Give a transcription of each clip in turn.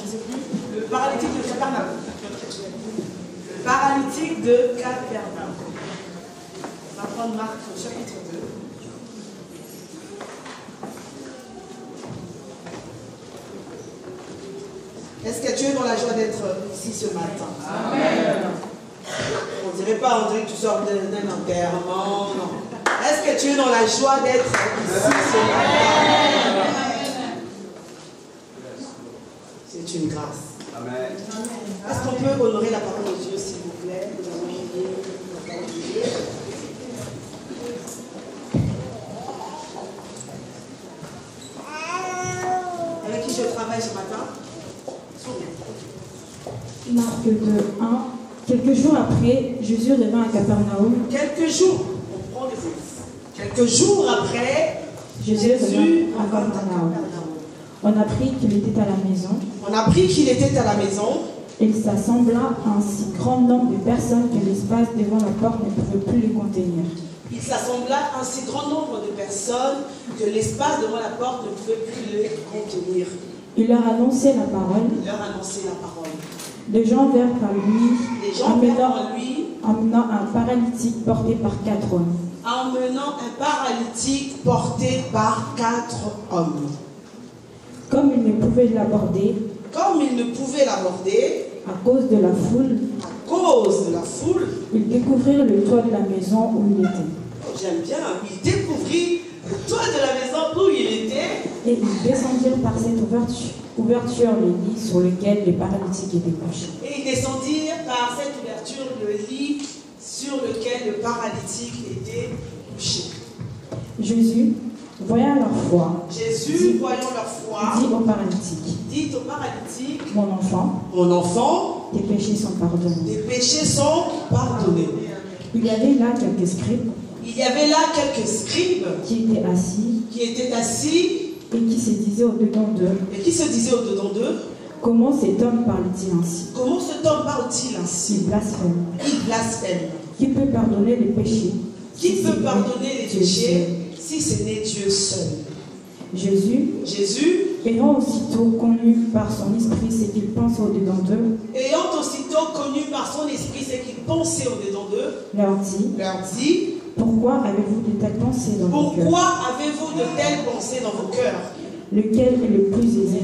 je ne sais plus, le paralytique de Capernaum. Le paralytique de Capernaum. On va prendre Marc au chapitre 2. Est-ce que tu es dans la joie d'être ici ce matin? Amen. On dirait pas, on dirait que tu sors d'un enterrement, non. Est-ce que tu es dans la joie d'être ici ce matin? C'est une grâce. Amen. Est-ce qu'on peut honorer la parole de Dieu, s'il vous plaît? Nous allons prier la parole de Dieu. Avec qui je travaille ce matin? Marc 2, 1. Quelques jours après, Jésus revint à Capernaum. Quelques jours, on prend les choses. Quelques jours après, Jésus revint à Capernaum. On apprit qu'il était à la maison. On apprit qu'il était à la maison. Il s'assembla un si grand nombre de personnes que l'espace devant la porte ne pouvait plus les contenir. Il s'assembla un si grand nombre de personnes que l'espace devant la porte ne pouvait plus les contenir. Il leur annonçait la parole. Il leur annonçait la parole. Les gens vinrent par lui, Les gens vinrent en lui, emmenant un paralytique porté par 4 hommes. Emmenant un paralytique porté par 4 hommes. Comme ils ne pouvaient l'aborder, à cause de la foule, ils découvrirent le toit de la maison où il était. J'aime bien, ils découvrirent le toit de la maison où il était. Et ils descendirent par cette ouverture le lit sur lequel les paralytiques étaient couchés. Et ils descendirent par cette ouverture le lit sur lequel le paralytique était couché. Jésus, voyant leur foi, dit au paralytique, mon enfant, tes péchés sont pardonnés. Il y avait là quelques scribes qui étaient assis et qui se disaient au-dedans d'eux, comment cet homme parle-t-il ainsi? Il blasphème. Qui peut pardonner les péchés? Si ce n'est Dieu seul? Jésus, ayant aussitôt connu par son esprit ce qu'il pensait au-dedans d'eux, leur dit, pourquoi avez-vous de telles pensées dans vos cœurs? Lequel est le plus aisé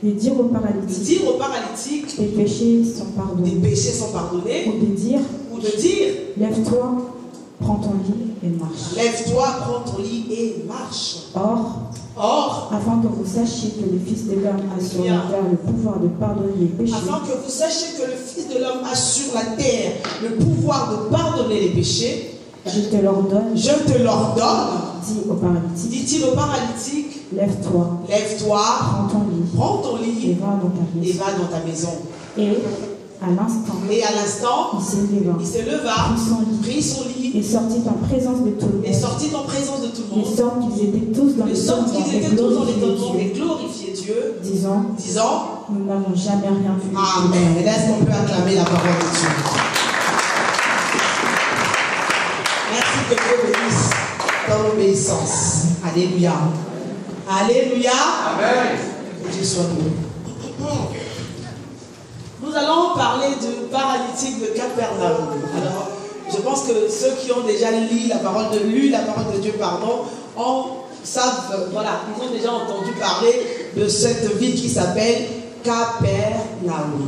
de dire au paralytique, tes péchés sont pardonnés, ou de dire, lève-toi, prends ton lit et marche. Or, afin que vous sachiez que le Fils de l'homme a sur la terre le pouvoir de pardonner les péchés, je te l'ordonne, dit-il au paralytique, lève-toi, prends ton lit et va dans ta maison. Et à l'instant, il se leva, prit son lit et sortit en présence de tout le monde. De sorte qu'ils étaient tous dans les et glorifiaient Dieu, disant, nous n'avons jamais rien vu. Amen. Est-ce qu'on peut acclamer la parole de Dieu? Merci que Dieu bénisse dans l'obéissance. Alléluia. Alléluia. Amen. Que Dieu soit loué. Nous allons parler du paralytique de Capernaum. Alors, je pense que ceux qui ont déjà lu la parole de Dieu, savent, voilà, ils ont déjà entendu parler de cette ville qui s'appelle Capernaum.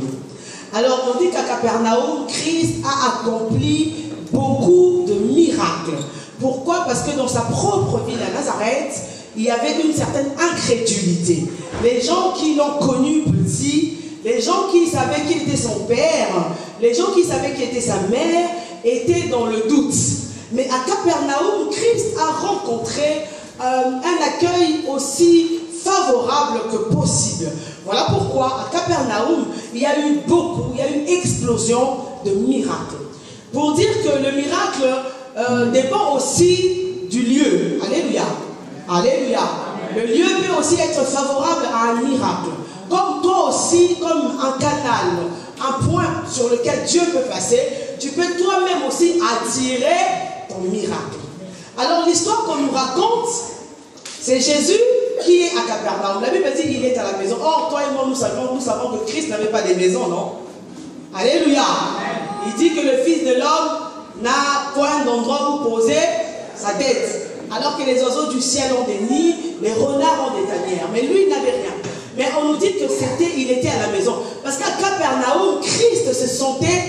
Alors, on dit qu'à Capernaum, Christ a accompli beaucoup de miracles. Pourquoi? Parce que dans sa propre ville à Nazareth, il y avait une certaine incrédulité. Les gens qui l'ont connu petit, les gens qui savaient qui était son père, les gens qui savaient qui était sa mère, étaient dans le doute. Mais à Capernaum, Christ a rencontré un accueil aussi favorable que possible. Voilà pourquoi à Capernaum, il y a eu une explosion de miracles. Pour dire que le miracle dépend aussi du lieu. Alléluia. Alléluia. Le lieu peut aussi être favorable à un miracle. Comme toi aussi, comme un canal, un point sur lequel Dieu peut passer, tu peux toi-même aussi attirer ton miracle. Alors l'histoire qu'on nous raconte, c'est Jésus qui est à Capernaum? La Bible dit qu'il est à la maison. Or, toi et moi, nous savons que Christ n'avait pas de maison, non? Alléluia. Il dit que le Fils de l'homme n'a point d'endroit où poser sa tête. Alors que les oiseaux du ciel ont des nids, les renards ont des tanières. Mais lui, il n'avait rien. Mais on nous dit que il était à la maison. Parce qu'à Capernaum, Christ se sentait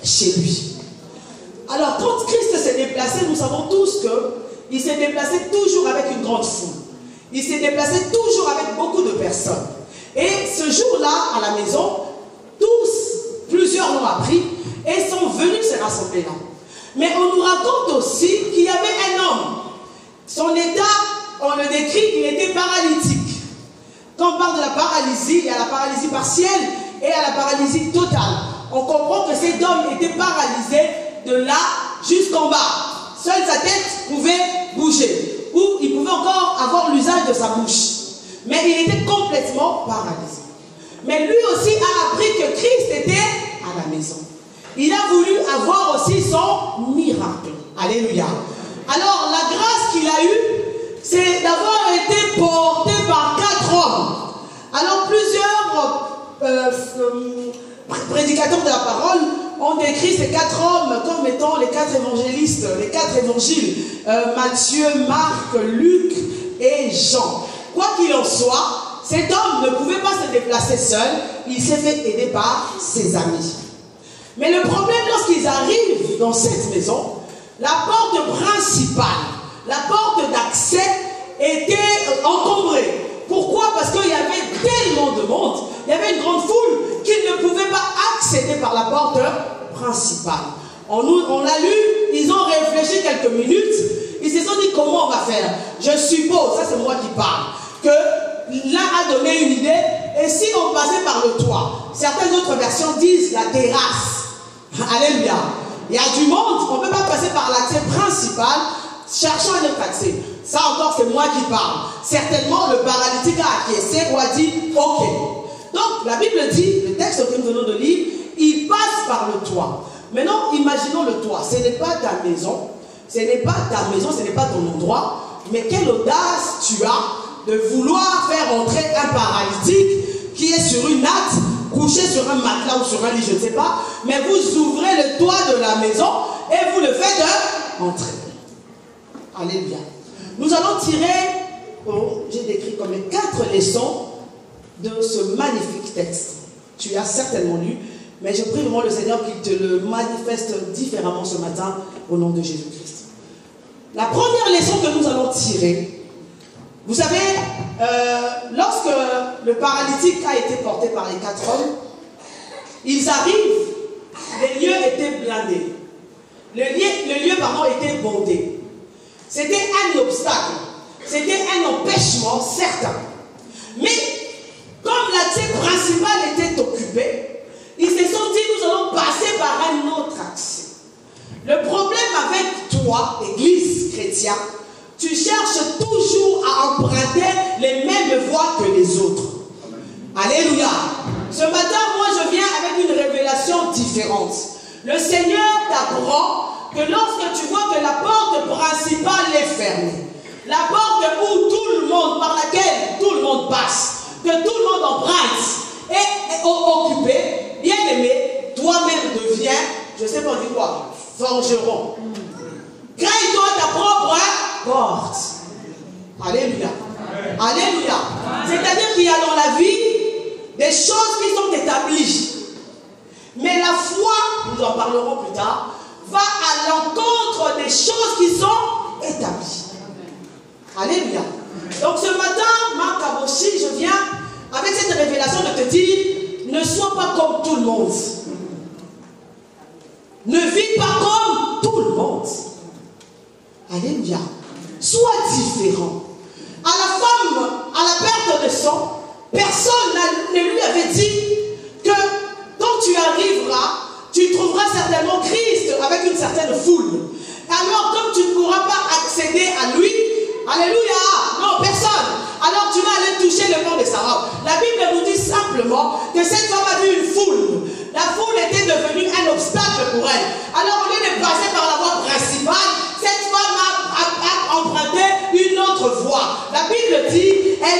chez lui. Alors, quand Christ s'est déplacé, nous savons tous qu'il s'est déplacé toujours avec une grande foule. Il s'est déplacé toujours avec beaucoup de personnes. Et ce jour-là, à la maison, plusieurs l'ont appris et sont venus se rassembler là. Mais on nous raconte aussi qu'il y avait un homme. Son état, on le décrit, il était paralytique. Quand on parle de la paralysie, il y a la paralysie partielle et à la paralysie totale. On comprend que cet homme était paralysé de là jusqu'en bas. Seule sa tête pouvait bouger. Ou il pouvait encore avoir l'usage de sa bouche. Mais il était complètement paralysé. Mais lui aussi a appris que Christ était à la maison. Il a voulu avoir aussi son miracle. Alléluia. Alors la grâce qu'il a eue, c'est d'avoir été porté par 4 hommes. Alors plusieurs prédicateurs de la parole ont décrit ces 4 hommes comme étant les 4 évangélistes, les 4 évangiles, Matthieu, Marc, Luc et Jean. Quoi qu'il en soit, cet homme ne pouvait pas se déplacer seul, il s'est fait aider par ses amis. Mais le problème, lorsqu'ils arrivent dans cette maison, la porte principale, la porte d'accès était encombrée. Pourquoi? Parce qu'il y avait tellement de monde, il y avait une grande foule qu'ils ne pouvaient pas accéder par la porte principale. On l'a lu, ils ont réfléchi quelques minutes, ils se sont dit comment on va faire. Je suppose, ça c'est moi qui parle, que l'un a donné une idée, et si on passait par le toit, certaines autres versions disent la terrasse. Alléluia. Il y a du monde, on ne peut pas passer par l'accès principal, cherchant un autre accès. Ça encore, c'est moi qui parle. Certainement, le paralytique a acquiescé ou a dit ok. Donc, la Bible dit, le texte que nous venons de lire, il passe par le toit. Maintenant, imaginons le toit. Ce n'est pas ta maison, ce n'est pas ta maison, ce n'est pas ton endroit, mais quelle audace tu as de vouloir faire entrer un paralytique qui est sur une natte, couché sur un matelas ou sur un lit, je ne sais pas, mais vous ouvrez le toit de la maison et vous le faites entrer. Alléluia. Nous allons tirer, j'ai décrit comme 4 leçons de ce magnifique texte. Tu as certainement lu, mais je prie vraiment le Seigneur qu'il te le manifeste différemment ce matin au nom de Jésus-Christ. La première leçon que nous allons tirer, vous savez, lorsque le paralytique a été porté par les 4 hommes, ils arrivent, les lieux étaient blindés. Le lieu était bondé. C'était un obstacle, c'était un empêchement certain. Mais comme l'accès principal était occupé, ils se sont dit nous allons passer par un autre accès. Le problème avec toi, Église chrétienne, tu cherches toujours à emprunter les mêmes voies que les autres. Alléluia. Ce matin, moi je viens avec une révélation différente. Le Seigneur t'apprend que lorsque tu vois que la porte principale est fermée, la porte où tout le monde, par laquelle tout le monde passe, que tout le monde emprunte est occupée, bien aimé, toi-même deviens, je ne sais pas dire quoi, forgeron. Crée-toi ta propre porte. Alléluia. Alléluia. C'est-à-dire qu'il y a dans la vie des choses qui sont établies. Mais la foi, nous en parlerons plus tard, va à l'encontre des choses qui sont établies. Alléluia. Donc ce matin, Marc Aboshi, je viens avec cette révélation de te dire, ne sois pas comme tout le monde. Ne vis pas comme tout le monde. Alléluia. Sois différent. À la femme, à la perte de sang, personne ne lui avait dit que quand tu arriveras, tu trouveras certainement Christ avec une certaine foule. Alors, comme tu ne pourras pas accéder à lui, alléluia, non, personne. Alors, tu vas aller toucher le fond de sa robe. La Bible nous dit simplement que cette femme a vu une foule. La foule était devenue un obstacle pour elle. Alors, au lieu de passer par la voie principale, cette femme a emprunté une autre voie. La Bible dit, elle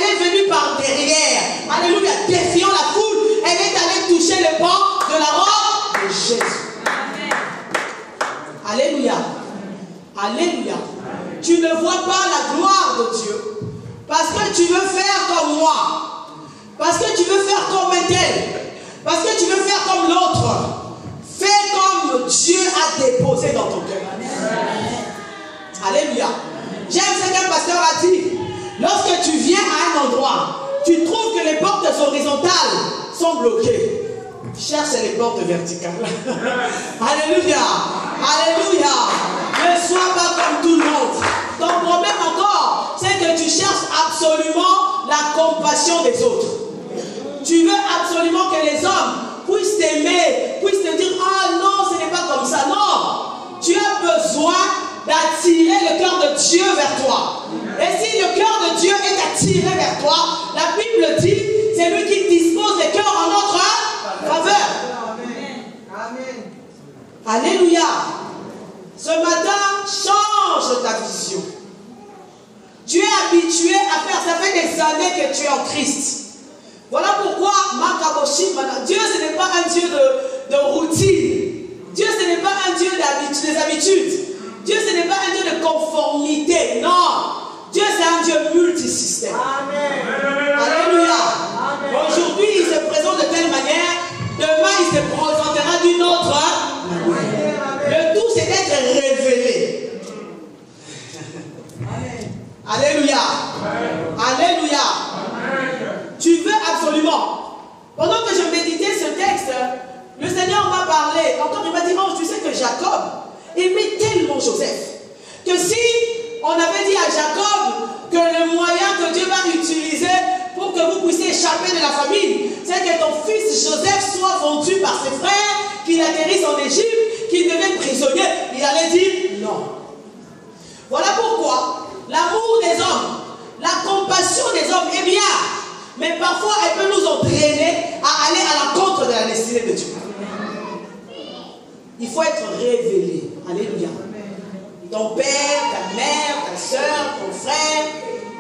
horizontales sont bloquées. Cherche les portes verticales. Alléluia. Alléluia. Ne sois pas comme tout le monde. Ton problème encore, c'est que tu cherches absolument la compassion des autres. Tu veux absolument que les hommes puissent t'aimer, puissent te dire, ah non, ce n'est pas comme ça. Non. Tu as besoin d'attirer le cœur de Dieu vers toi. Et si le cœur de Dieu est attiré vers toi, la Bible dit, c'est lui qui dispose les cœurs en notre faveur. Amen. Alléluia. Ce matin, change ta vision. Tu es habitué à faire, ça fait des années que tu es en Christ. Voilà pourquoi, Dieu ce n'est pas un Dieu de routine. Dieu ce n'est pas un Dieu des habitudes. Dieu ce n'est pas un Dieu de conformité. Non. Dieu c'est un Dieu multisystème. Amen. Alléluia. Aujourd'hui il se présente de telle manière, demain il se présentera d'une autre manière. Le tout c'est d'être révélé. Amen. Alléluia. Amen. Alléluia. Amen. Tu veux absolument. Pendant que je méditais ce texte, le Seigneur m'a parlé. Encore il m'a dit, oh tu sais que Jacob aimait tellement Joseph que si on avait dit à Jacob que le moyen que Dieu va utiliser pour que vous puissiez échapper de la famine, c'est que ton fils Joseph soit vendu par ses frères, qu'il atterrisse en Égypte, qu'il devienne prisonnier, il allait dire non. Voilà pourquoi l'amour des hommes, la compassion des hommes est bien, mais parfois elle peut nous entraîner à aller à l'encontre de la destinée de Dieu. Il faut être révélé. Alléluia. Ton père, ta mère, ta soeur, ton frère,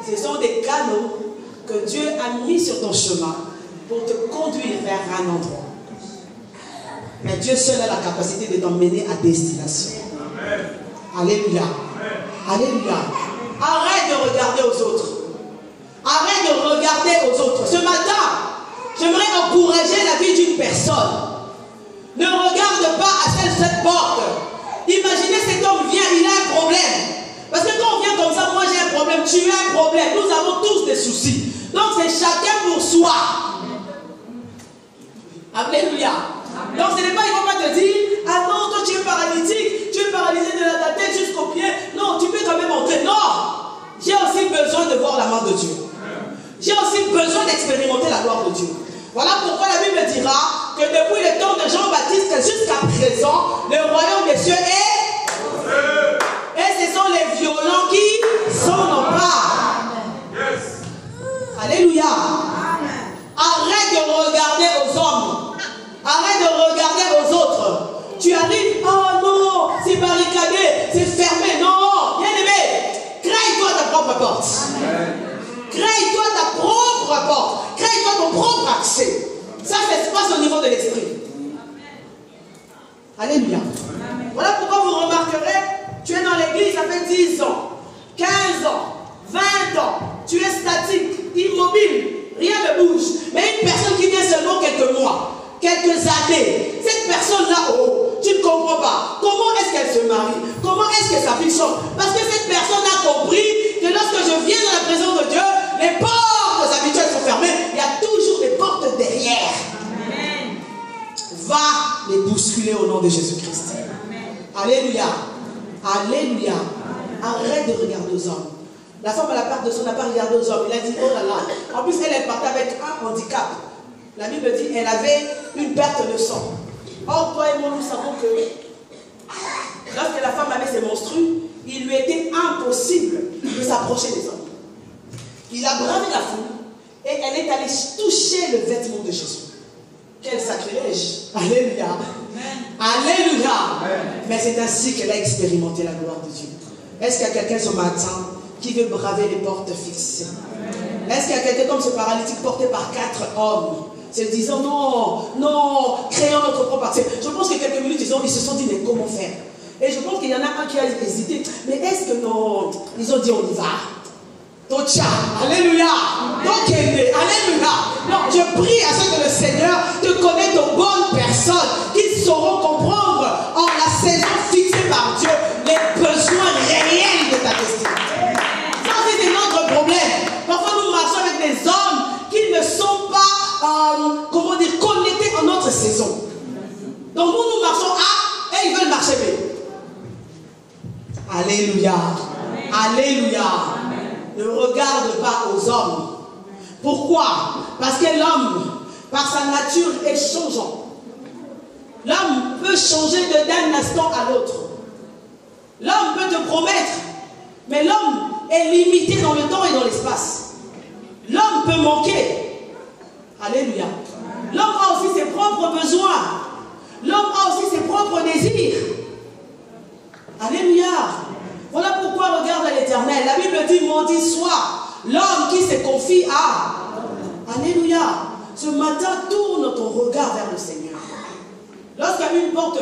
ce sont des canaux que Dieu a mis sur ton chemin pour te conduire vers un endroit. Mais Dieu seul a la capacité de t'emmener à destination. Amen. Alléluia. Amen. Alléluia. Arrête de regarder aux autres. Arrête de regarder aux autres. Ce matin, j'aimerais encourager la vie d'une personne. Ne regarde pas à cette porte. Imaginez cet homme vient, il a un problème. Parce que quand on vient comme ça, moi j'ai un problème, tu as un problème. Nous avons tous des soucis. Donc c'est chacun pour soi. Alléluia. Donc ce n'est pas, il ne faut pas te dire, ah non, toi tu es paralytique, tu es paralysé de la tête jusqu'aux pieds. Non, tu peux quand même entrer. Non. J'ai aussi besoin de voir la main de Dieu. J'ai aussi besoin d'expérimenter la gloire de Dieu. Voilà pourquoi la Bible dira que depuis le temps de Jean-Baptiste jusqu'à présent, le royaume des cieux est... Et ce sont les violents qui s'en emparent. Alléluia. Arrête de regarder aux hommes. Arrête de regarder aux autres. Tu arrives, oh non, c'est barricadé, c'est fermé. Non, bien aimé, crée-toi ta propre porte. Crée-toi ta propre porte. Crée-toi ton propre accès. Ça se passe au niveau de l'esprit. Alléluia. Voilà pourquoi vous remarquerez, tu es dans l'église, ça fait 10 ans, 15 ans, 20 ans, tu es statique, immobile, rien ne bouge. Mais une personne qui vient seulement quelques mois, quelques années, cette personne-là, oh, tu ne comprends pas. Comment est-ce qu'elle se marie? Comment est-ce que sa vie change? Parce que cette personne a compris que lorsque je viens dans la présence de Dieu, les portes habituelles sont fermées, il y a toujours des portes derrière. Amen. Va les bousculer au nom de Jésus-Christ. Alléluia. Alléluia. Arrête de regarder aux hommes. La femme à la part de son n'a pas regardé aux hommes. Il a dit, oh là là. En plus, elle partait avec un handicap. La Bible dit, elle avait une perte de sang. Or, toi et moi, nous savons que lorsque la femme avait ses menstrues, il lui était impossible de s'approcher des hommes. Il a bravé la foule et elle est allée toucher le vêtement de Jésus. Quel sacrilège! Alléluia! Alléluia! Mais c'est ainsi qu'elle a expérimenté la gloire de Dieu. Est-ce qu'il y a quelqu'un ce matin qui veut braver les portes fixées? Est-ce qu'il y a quelqu'un comme ce paralytique porté par 4 hommes, se disant non, non, créons notre propre accès? Je pense que quelques minutes, ils se sont dit, mais comment faire? Et je pense qu'il y en a un qui a hésité. Mais est-ce que non? Ils ont dit, on y va. Tocha, alléluia. Donc, alléluia. Non, je prie à ce que le Seigneur te connecte aux bonnes personnes qui sauront comprendre en la saison fixée par Dieu les besoins réels de ta destinée. Ça, c'est notre problème. Parfois, nous marchons avec des hommes qui ne sont pas comment dire, connectés en notre saison. Donc nous marchons A et ils veulent marcher B. Alléluia. Alléluia. Ne regarde pas aux hommes. Pourquoi? Parce que l'homme, par sa nature, est changeant. L'homme peut changer d'un instant à l'autre. L'homme peut te promettre, mais l'homme est limité dans le temps et dans l'espace. L'homme peut manquer. Alléluia. L'homme a aussi ses propres besoins. L'homme a aussi ses propres désirs. Alléluia. Voilà pourquoi regarde à l'Éternel. La Bible dit, maudit soit l'homme qui se confie à. Alléluia. Ce matin, tourne ton regard vers le Seigneur. Lorsqu'une porte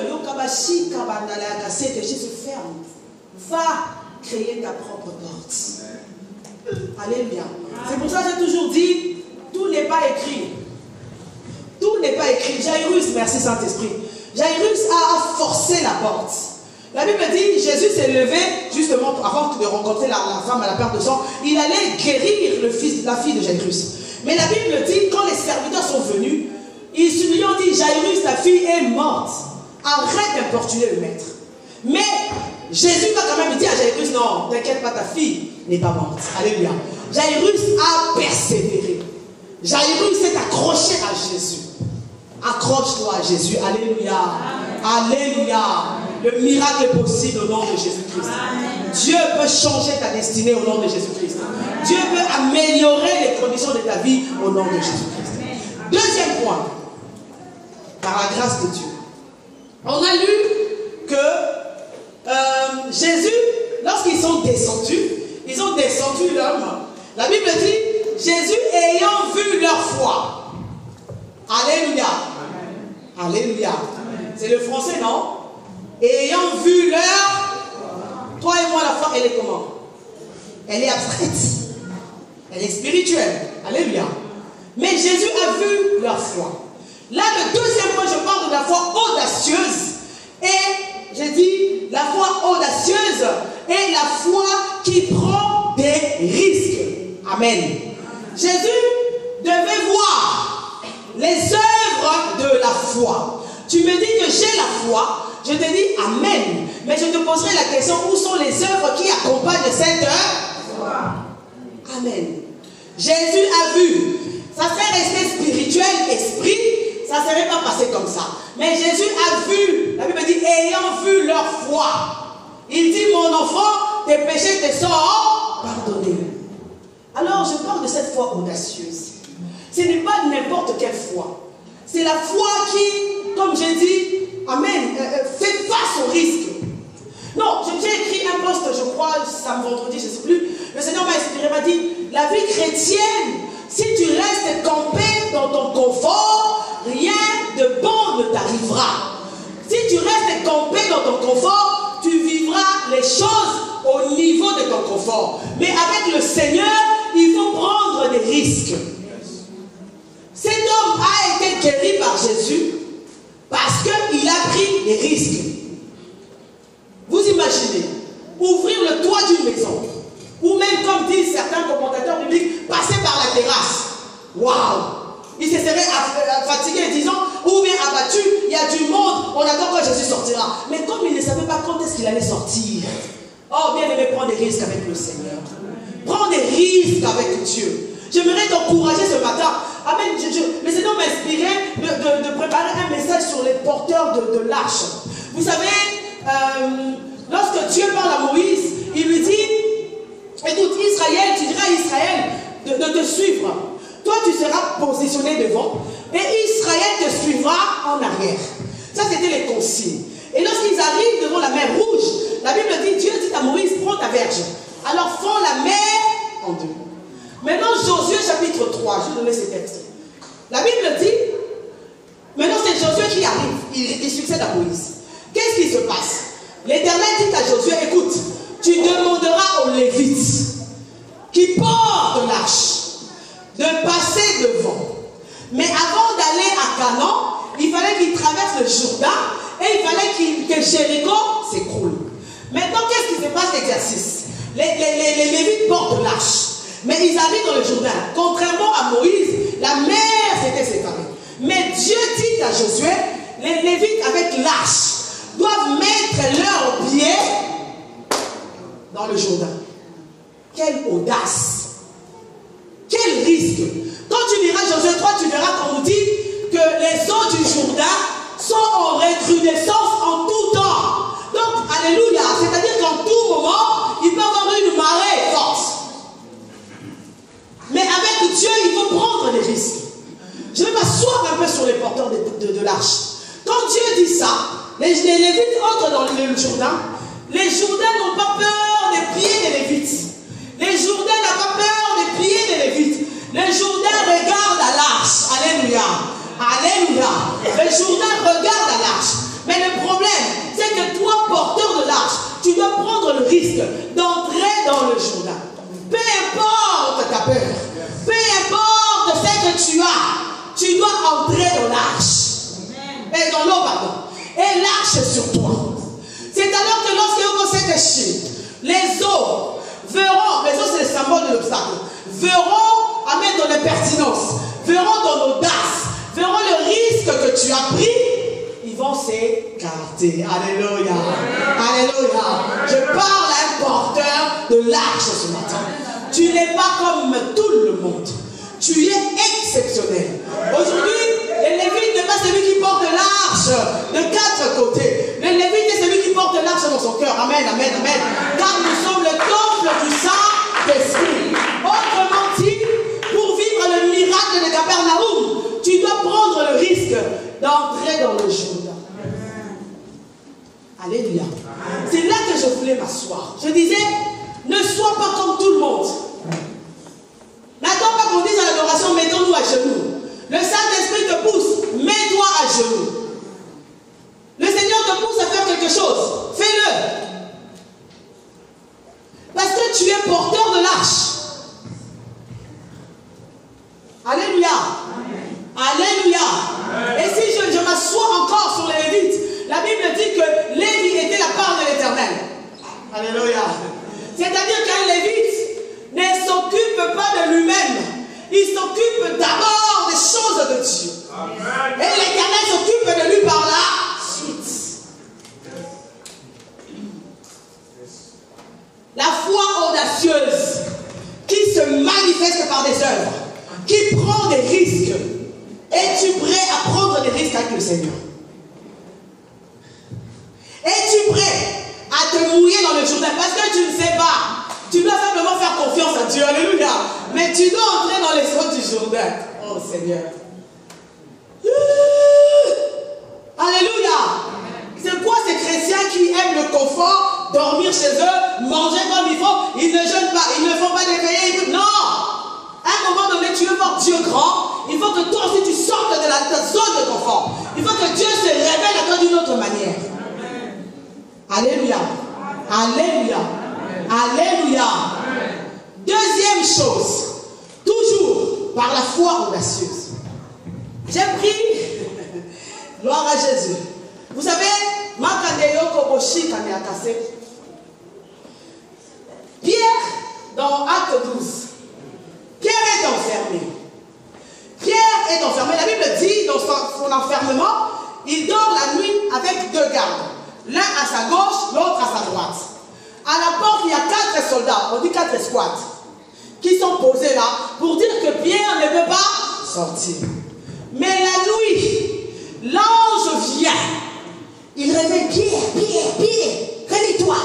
se ferme, va créer ta propre porte. Alléluia. C'est pour ça que j'ai toujours dit, tout n'est pas écrit. Tout n'est pas écrit. Jairus, merci Saint-Esprit. Jairus a forcé la porte. La Bible dit, Jésus s'est levé, justement, avant de rencontrer la femme à la perte de sang, il allait guérir la fille de Jairus. Mais la Bible dit, quand les serviteurs sont venus, ils lui ont dit, Jairus, ta fille est morte. Arrête d'importuner le maître. Mais Jésus va quand même dire à Jairus, non, t'inquiète pas, ta fille n'est pas morte. Alléluia. Jairus a persévéré. Jairus s'est accroché à Jésus. Accroche-toi à Jésus. Alléluia. Alléluia. Le miracle est possible au nom de Jésus-Christ. Dieu peut changer ta destinée au nom de Jésus-Christ. Dieu peut améliorer les conditions de ta vie au nom de Jésus-Christ. Deuxième point, par la grâce de Dieu. On a lu que Jésus, lorsqu'ils sont descendus, ils ont descendu l'homme. La Bible dit, Jésus ayant vu leur foi. Alléluia. Alléluia. C'est le français, non? Ayant vu leur... Toi et moi, la foi, elle est comment? Elle est abstraite. Elle est spirituelle. Alléluia. Mais Jésus a vu leur foi. Là, le deuxième point, je parle de la foi audacieuse. Et j'ai dit, la foi audacieuse est la foi qui prend des risques. Amen. Jésus devait voir les œuvres de la foi. Tu me dis que j'ai la foi, je te dis Amen. Mais je te poserai la question, où sont les œuvres qui accompagnent cette foi? Amen. Jésus a vu. Ça serait resté spirituel, esprit, ça ne serait pas passé comme ça. Mais Jésus a vu, la Bible dit, ayant vu leur foi. Il dit, mon enfant, tes péchés te sont pardonnés. Alors, je parle de cette foi audacieuse. Ce n'est pas n'importe quelle foi. C'est la foi qui, comme j'ai dit, Amen, fait face au risque. Non, j'ai écrit un post, je crois, vendredi, je ne sais plus. Le Seigneur m'a inspiré, m'a dit, la vie chrétienne, si tu restes campé dans ton confort, rien de bon ne t'arrivera. Si tu restes campé dans ton confort, tu vivras les choses au niveau de ton confort. Mais avec le Seigneur, il faut prendre des risques. Cet homme a été guéri par Jésus parce qu'il a pris des risques. Vous imaginez, ouvrir le toit d'une maison, ou même, comme disent certains commentateurs bibliques, passer par la terrasse. Waouh! Il se serait fatigué disant, ou bien abattu, il y a du monde, on attend quand Jésus sortira. Mais comme il ne savait pas quand est-ce qu'il allait sortir, oh, bien aimé, prends des risques avec le Seigneur. Prends des risques avec Dieu. J'aimerais t'encourager ce matin. Amen. Le Seigneur m'a inspiré de préparer un message sur les porteurs de l'arche. Vous savez, lorsque Dieu parle à Moïse, il lui dit, écoute, Israël, tu diras à Israël de te suivre. Toi, tu seras positionné devant et Israël te suivra en arrière. Ça, c'était les consignes. Et lorsqu'ils arrivent devant la mer Rouge, la Bible dit, Dieu dit à Moïse, prends ta verge. Alors, fends la mer en deux. Maintenant, Josué chapitre 3, je vais donner ces textes. La Bible dit, maintenant c'est Josué qui arrive, il succède à Moïse. Qu'est-ce qui se passe? L'Éternel dit à Josué, écoute, tu demanderas aux Lévites qui portent l'arche de passer devant. Mais avant d'aller à Canaan, il fallait qu'ils traversent le Jourdain et il fallait que Jéricho s'écroule. Maintenant, qu'est-ce qui se passe l'exercice? Les Lévites portent l'arche. Mais ils arrivent dans le Jourdain. Contrairement à Moïse, la mer s'était Josué, les Lévites avec l'arche doivent mettre leurs pieds dans le Jourdain. Quelle audace! Quel risque! Quand tu liras Josué 3, tu verras qu'on nous dit que les eaux du Jourdain sont en recrudescence en tout temps. Donc, alléluia, c'est-à-dire qu'en tout moment, il peut y avoir une marée forte. Mais avec Dieu, il faut prendre des risques. Je vais m'asseoir un peu sur les porteurs de l'arche. Quand Dieu dit ça, les Lévites entrent dans le Jourdain. Les Jourdains n'ont pas peur des pieds des Lévites. Les Jourdains n'ont pas peur des pieds des Lévites. Les Jourdains regardent à l'arche. Alléluia. Alléluia. Les Jourdains regardent à l'arche. Mais le problème, c'est que toi, porteur de l'arche, tu dois prendre le risque d'entrer dans le Jourdain. Peu importe ta peur, peu importe ce que tu as, tu dois entrer dans l'arche. Et dans l'eau, pardon. Et l'arche est sur toi. C'est alors que lorsque vous êtes déchiré, les eaux verront, les eaux c'est le symbole de l'obstacle, verront, amen, dans l'impertinence, verront dans l'audace, verront le risque que tu as pris, ils vont s'écarter. Alléluia. Alléluia. Je parle à un porteur de l'arche ce matin. Tu n'es pas comme tout le monde. Tu es exceptionnel. Aujourd'hui, le Lévite n'est pas celui qui porte l'arche de 4 côtés. Le Lévite est celui qui porte l'arche dans son cœur. Amen, amen, amen. Car nous sommes le temple du Saint-Esprit. Autrement dit, pour vivre le miracle de Capernaum, tu dois prendre le risque d'entrer dans le Jourdain. Alléluia. C'est là que je voulais m'asseoir. Je disais, ne sois pas comme tout le monde. N'attends pas qu'on dise à l'adoration, mettons-nous à genoux. Le Saint-Esprit te pousse, mets-toi à genoux. Le Seigneur te pousse à faire quelque chose, fais-le. Parce que tu es porteur de l'arche. Alléluia. Alléluia. Et si je m'assois encore sur les Lévites, la Bible dit que Lévi était la part de l'Éternel. Alléluia. C'est-à-dire qu'un Lévite ne s'occupe pas de lui-même. Il s'occupe d'abord des choses de Dieu. Amen. Et l'Éternel s'occupe de lui par la suite. La foi audacieuse qui se manifeste par des œuvres, qui prend des risques. Es-tu prêt à prendre des risques avec le Seigneur? Es-tu prêt à te mouiller dans le Jourdain? Parce que tu ne sais pas. Tu dois simplement faire confiance à Dieu. Alléluia. Mais tu dois entrer dans les eaux du Jourdain. Oh Seigneur. Alléluia. C'est quoi ces chrétiens qui aiment le confort, dormir chez eux, manger comme il faut? Ils ne jeûnent pas, ils ne font pas des veillées. Non. À un moment donné, tu veux voir Dieu grand. Il faut que toi aussi tu sortes de ta zone de confort. Il faut que Dieu se révèle à toi d'une autre manière. Alléluia. Alléluia. Alléluia. Deuxième chose, toujours par la foi audacieuse. J'ai pris, gloire à Jésus. Vous savez, Pierre, dans Acte 12, Pierre est enfermé. Pierre est enfermé. La Bible dit, dans son enfermement, il dort la nuit avec 2 gardes. L'un à sa gauche, l'autre à sa droite. À la porte, il y a 4 soldats, on dit 4 escouades, qui sont posés là pour dire que Pierre ne peut pas sortir. Mais la nuit, l'ange vient. Il réveille Pierre, réveille-toi.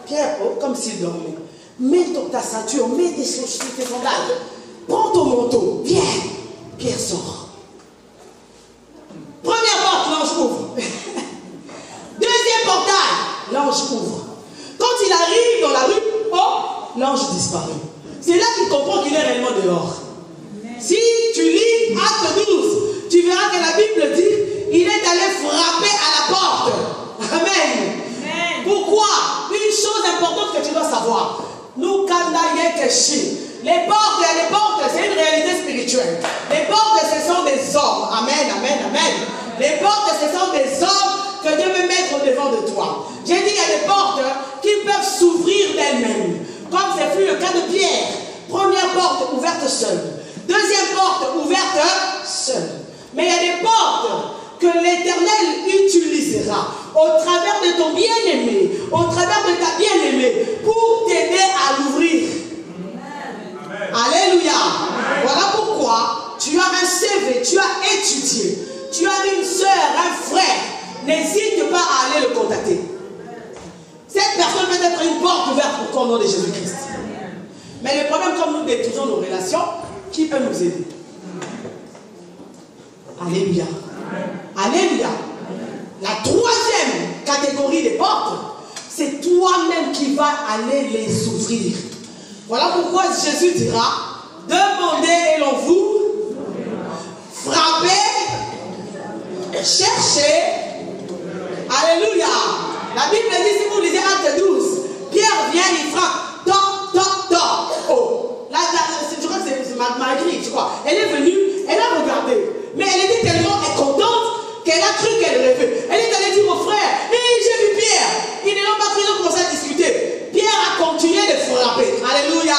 Pierre, oh, comme s'il dormait. Mets ta ceinture, mets tes sandales, prends ton manteau, viens. Pierre sort. Première porte, l'ange ouvre. Deuxième portail, l'ange ouvre. Quand il arrive dans la rue, oh, l'ange disparaît. C'est là qu'il comprend qu'il est réellement dehors. Si tu lis Acte 12, tu verras que la Bible dit il est allé frapper à la porte. Amen. Pourquoi? Une chose importante que tu dois savoir. Nous, les portes, c'est une réalité spirituelle. Les portes, ce sont des hommes. Amen, amen, amen. Les portes, ce sont des hommes que Dieu veut mettre au-devant de toi. J'ai dit, il y a des portes qui peuvent s'ouvrir d'elles-mêmes. Comme ce fut le cas de Pierre. Première porte ouverte seule. Deuxième porte ouverte seule. Mais il y a des portes que que l'Éternel utilisera au travers de ton bien-aimé, au travers de ta bien-aimée, pour t'aider à l'ouvrir. Alléluia. Voilà pourquoi tu as un CV, tu as étudié, tu as une soeur, un frère. N'hésite pas à aller le contacter. Cette personne peut être une porte ouverte pour toi au nom de Jésus-Christ. Mais le problème, comme nous détruisons nos relations, qui peut nous aider? Alléluia. Alléluia. La troisième catégorie des portes, c'est toi-même qui vas aller les ouvrir. Voilà pourquoi Jésus dira, demandez et l'on vous, frappez, cherchez. Alléluia. La Bible dit, si vous lisez Acte 12, Pierre vient, il frappe, toc, toc, toc. Oh, là, je crois que c'est Marie, je crois. Elle est venue, elle a regardé, mais elle était tellement contente qu'elle a cru qu'elle rêvait. Elle est allée dire au frère, hey, j'ai vu Pierre. Ils ne l'ont pas cru, ils ont commencé à discuter. Pierre a continué de frapper. Alléluia.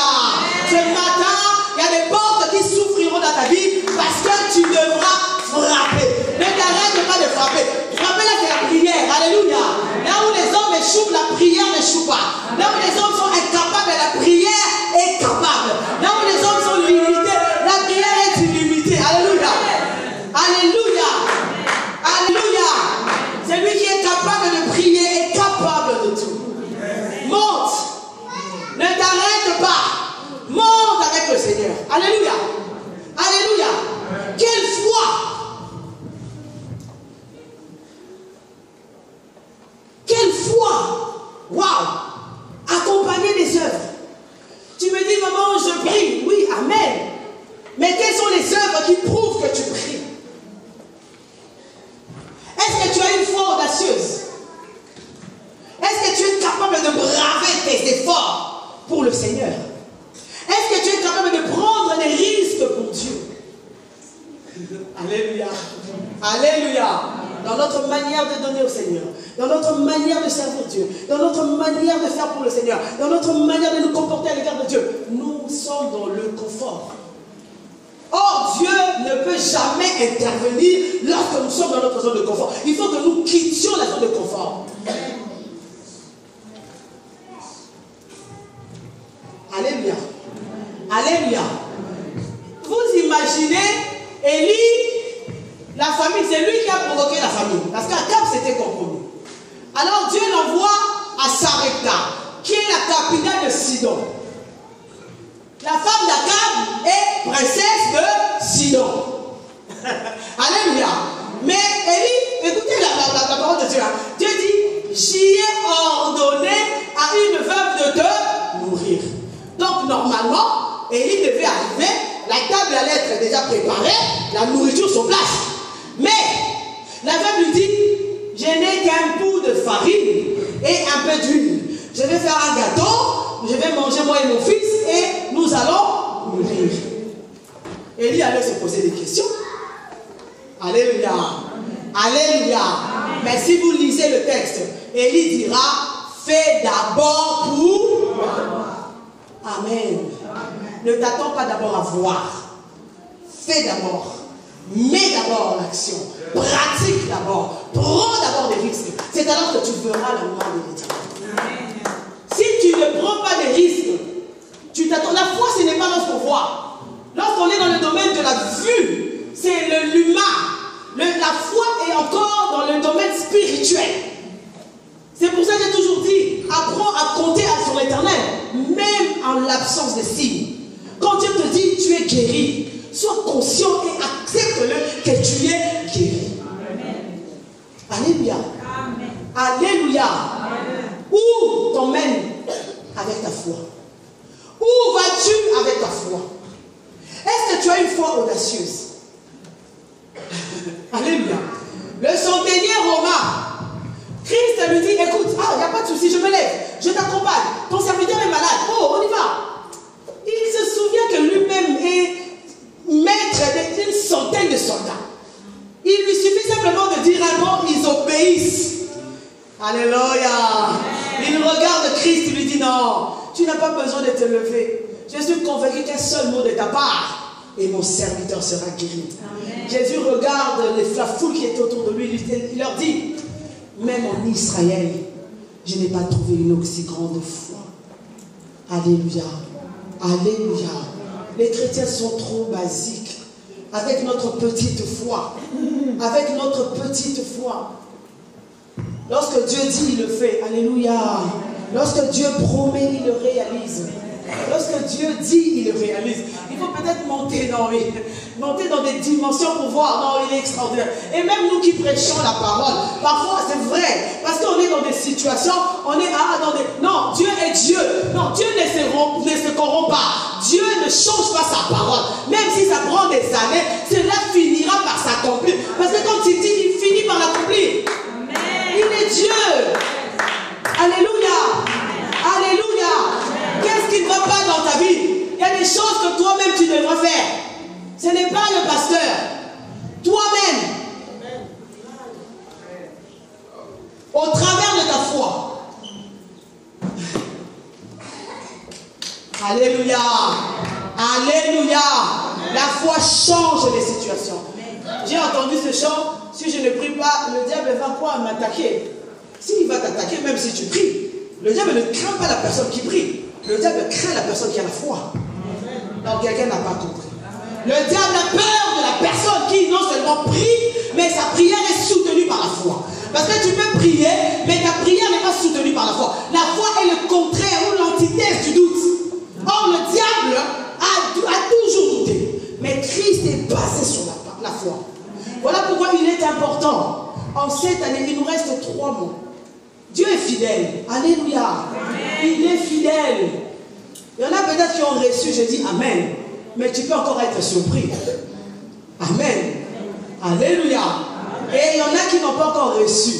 Ce matin, il y a des portes qui s'ouvriront dans ta vie parce que tu devras frapper. Ne t'arrête pas de frapper. Frapper là, c'est la prière. Alléluia. Là où les hommes échouent, la prière n'échoue pas. Là où les hommes sont incapables, la prière est capable. Là où les hommes sont limités, la prière est illimitée. Alléluia. Alléluia. Alléluia. Celui qui est capable de prier est capable de tout. Monte. Ne t'arrête pas. Monte avec le Seigneur. Alléluia. Alléluia. Quelle foi. Quelle foi. Waouh. Accompagner des œuvres. Tu me dis, maman, je prie. Oui, amen. Mais quelles sont les œuvres qui prouvent que tu pries? Est-ce que tu as une foi audacieuse? Est-ce que tu es capable de braver tes efforts pour le Seigneur? Est-ce que tu es capable de prendre des risques pour Dieu? Alléluia. Alléluia. Dans notre manière de donner au Seigneur, dans notre manière de servir Dieu, dans notre manière de faire pour le Seigneur, dans notre manière de nous comporter à l'égard de Dieu, nous sommes dans le confort. Or, Dieu ne peut jamais intervenir lorsque nous sommes dans notre zone de confort. Il faut que nous quittions la zone de confort. Alléluia. Alléluia. Vous imaginez, Élie, la famille, c'est lui qui a provoqué la famille. Parce qu'Akab s'était compromis. Alors Dieu l'envoie à Sarepta, qui est la capitale de Sidon. La femme d'Akab est princesse de Sidon. Alléluia. Mais Élie, écoutez la parole de Dieu. Dieu dit, j'y ai ordonné à une veuve de te nourrir. Donc normalement, Élie devait arriver, la table allait être déjà préparée, la nourriture sur place. Mais la veuve lui dit, je n'ai qu'un pot de farine et un peu d'huile. Je vais faire un gâteau, je vais manger moi et mon fils et nous allons mourir. Élie allait se poser des questions. Alléluia. Alléluia. Mais si vous lisez le texte, Élie dira, fais d'abord pour... Amen. Ne t'attends pas d'abord à voir. Fais d'abord. Mets d'abord l'action. Pratique d'abord. Prends d'abord des risques. C'est alors que tu verras la main de l'Éternel. Si tu ne prends pas des risques, tu t'attends. La foi, ce n'est pas lorsqu'on voit. Lorsqu'on est dans le domaine de la vue, c'est l'humain. La foi est encore dans le domaine spirituel. C'est pour ça que j'ai toujours dit, apprends à compter sur l'Éternel, même en l'absence de signes. Quand Dieu te dit, tu es guéri, sois conscient et accepte-le que tu es guéri. Amen. Alléluia. Amen. Alléluia. Amen. Où t'emmènes avec ta foi? Où vas-tu avec ta foi? Est-ce que tu as une foi audacieuse? Alléluia. Le centenier romain, Christ lui dit, écoute, il n'y a pas de souci, je me lève, je t'accompagne, ton serviteur est malade, on y va. Il se souvient que lui-même est maître d'une centaine de soldats. Il lui suffit simplement de dire un mot, ils obéissent. Alléluia. Il regarde Christ, il lui dit, non, tu n'as pas besoin de te lever. Je suis convaincu qu'un seul mot de ta part et mon serviteur sera guéri. Amen. Jésus regarde la foule qui est autour de lui, il leur dit, même en Israël, je n'ai pas trouvé une aussi grande foi. Alléluia. Alléluia. Les chrétiens sont trop basiques. Avec notre petite foi. Avec notre petite foi. Lorsque Dieu dit, il le fait. Alléluia. Lorsque Dieu promet, il le réalise. Lorsque Dieu dit, il le réalise. Il faut peut-être monter dans des dimensions pour voir. Non, il est extraordinaire. Et même nous qui prêchons la parole, parfois c'est vrai. Parce qu'on est dans des situations, on est dans des... Non, Dieu est Dieu. Non, Dieu ne se corrompt pas. Dieu ne change pas sa parole. Même si ça prend des années, cela finira par s'accomplir. Parce que quand il dit, il finit par l'accomplir. Il est Dieu. Alléluia. Alléluia. Qu'est-ce qui ne va pas dans ta vie? Il y a des choses que toi-même tu devrais faire. Ce n'est pas le pasteur. Toi-même. Au travers de ta foi. Alléluia. Alléluia. La foi change les situations. J'ai entendu ce chant. Si je ne prie pas, le diable va quoi m'attaquer? S'il va t'attaquer, même si tu pries, le diable ne craint pas la personne qui prie. Le diable craint la personne qui a la foi. Donc quelqu'un n'a pas compris. Le diable a peur de la personne qui non seulement prie, mais sa prière est soutenue par la foi. Parce que tu peux prier, mais ta prière n'est pas soutenue par la foi. La foi est le contraire ou l'antithèse du doute. Or, le diable a toujours douté. Mais Christ est basé sur la foi. Voilà pourquoi il est important. En cette année, il nous reste 3 mois. Dieu est fidèle. Alléluia. Il est fidèle. Il y en a peut-être qui ont reçu, je dis Amen. Mais tu peux encore être surpris. Amen. Alléluia. Et il y en a qui n'ont pas encore reçu.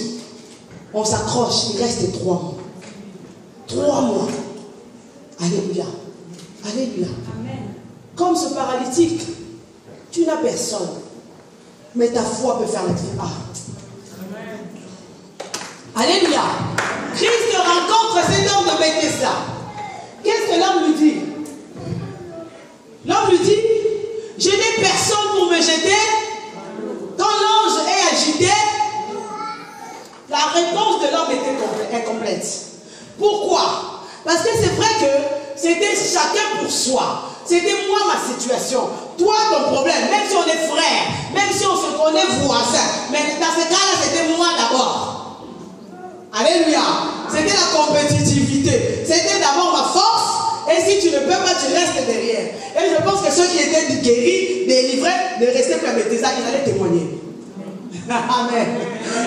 On s'accroche, il reste 3 mois. 3 mois. Alléluia. Alléluia. Comme ce paralytique, tu n'as personne. Mais ta foi peut faire la différence. Alléluia. Christ rencontre cet homme de Bethesda. Qu'est-ce que l'homme lui dit? L'homme lui dit, je n'ai personne pour me jeter. Quand l'ange est agité, la réponse de l'homme était incomplète. Pourquoi? Parce que c'est vrai que c'était chacun pour soi. C'était moi ma situation. Toi ton problème, même si on est frères, même si on se connaît voisins. Mais dans ce cas-là, c'était moi d'abord. Alléluia. C'était la compétitivité. C'était d'abord ma force. Et si tu ne peux pas, tu restes derrière. Et je pense que ceux qui étaient guéris, délivrés, ne restaient plus à Bethesda, ils allaient témoigner. Amen.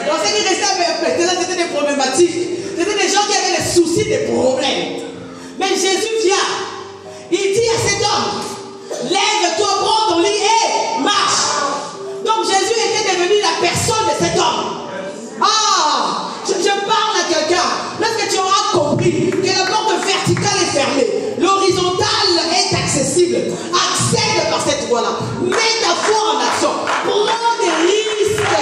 Donc ceux qui restaient à Bethesda, c'était des problématiques. C'était des gens qui avaient des soucis, des problèmes. Mais Jésus vient. Il dit à cet homme, lève-toi, prends ton lit et marche. Donc Jésus était devenu la personne de cet homme. Ah, je parle à quelqu'un. Lorsque tu auras compris que la porte verticale est fermée, l'horizontale est accessible, accède par cette voie-là. Mets ta foi en action. Prends des risques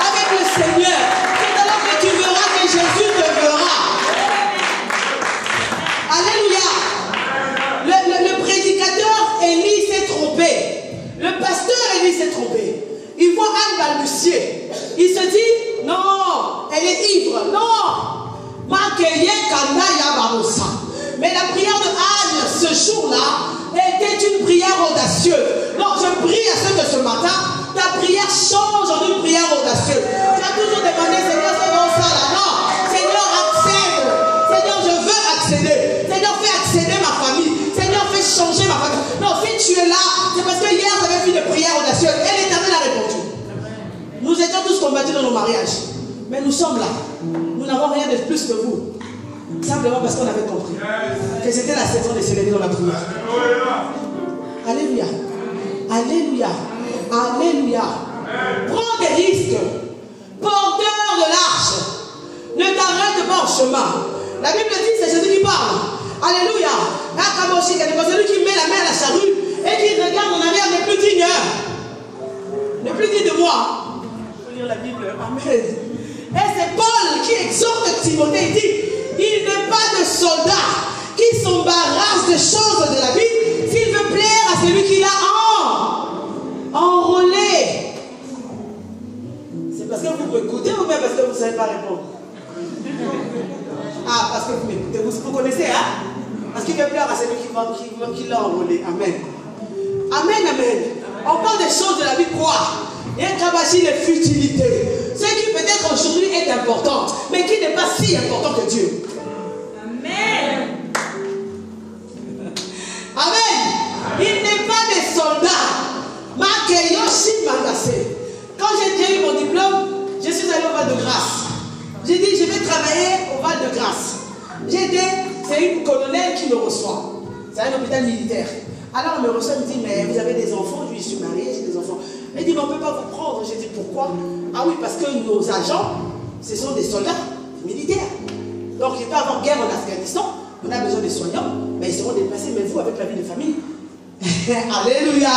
avec le Seigneur. C'est alors que tu verras que Jésus te verra. Alléluia. Le prédicateur Élie s'est trompé. Le pasteur Élie s'est trompé. Il voit Anne balbutier. Il se dit, non, elle est ivre. Non. Mais la prière de Anne, ce jour-là, était une prière audacieuse. Donc je prie à ceux de ce matin, ta prière change en une prière audacieuse. Tu as toujours demandé, Seigneur, c'est dans ça là. Non, Seigneur, accède. Seigneur, je veux accéder. Seigneur, fais accéder ma famille. Seigneur, fais changer ma famille. Non, si tu es là, c'est parce que hier, tu avais fait une prière audacieuse. Et l'Éternel a répondu. Nous étions tous combattus dans nos mariages. Mais nous sommes là. Nous n'avons rien de plus que vous. Simplement parce qu'on avait compris que c'était la saison de s'élever dans la prière. Alléluia. Alléluia. Alléluia. Prends des risques. Porteur de l'arche. Ne t'arrête pas en chemin. La Bible dit, c'est Jésus qui parle. Alléluia. Celui qui met la main à la charrue et qui regarde en arrière n'est plus digne. N'est plus digne de moi. Il faut lire la Bible. Amen. Et c'est Paul qui exhorte Timothée. Il dit, il n'est pas de soldat qui s'embarrasse des choses de la vie s'il veut plaire à celui qui l'a bien parce que vous ne savez pas répondre? Ah, parce que vous m'écoutez, vous connaissez, hein? Parce qu'il fait peur à celui qui l'a enrôlé. Amen. Amen, amen. On parle des choses de la vie, quoi? Il y a un cabachi de futilité. Ce qui peut-être aujourd'hui est important, mais qui n'est pas si important que Dieu. Amen. Amen. Il n'est pas des soldats. Quand j'ai eu mon diplôme, je suis allé au Val-de-Grâce. J'ai dit, je vais travailler au Val-de-Grâce. C'est une colonelle qui me reçoit. C'est un hôpital militaire. Alors elle me reçoit, elle me dit, mais vous avez des enfants? Je suis mariée, j'ai des enfants. Elle dit, mais on ne peut pas vous prendre. J'ai dit, pourquoi? Ah oui, parce que nos agents, ce sont des soldats militaires. Donc il peut y avoir guerre en Afghanistan, on a besoin des soignants, mais ils seront déplacés, mais vous, avec la vie de famille. Alléluia!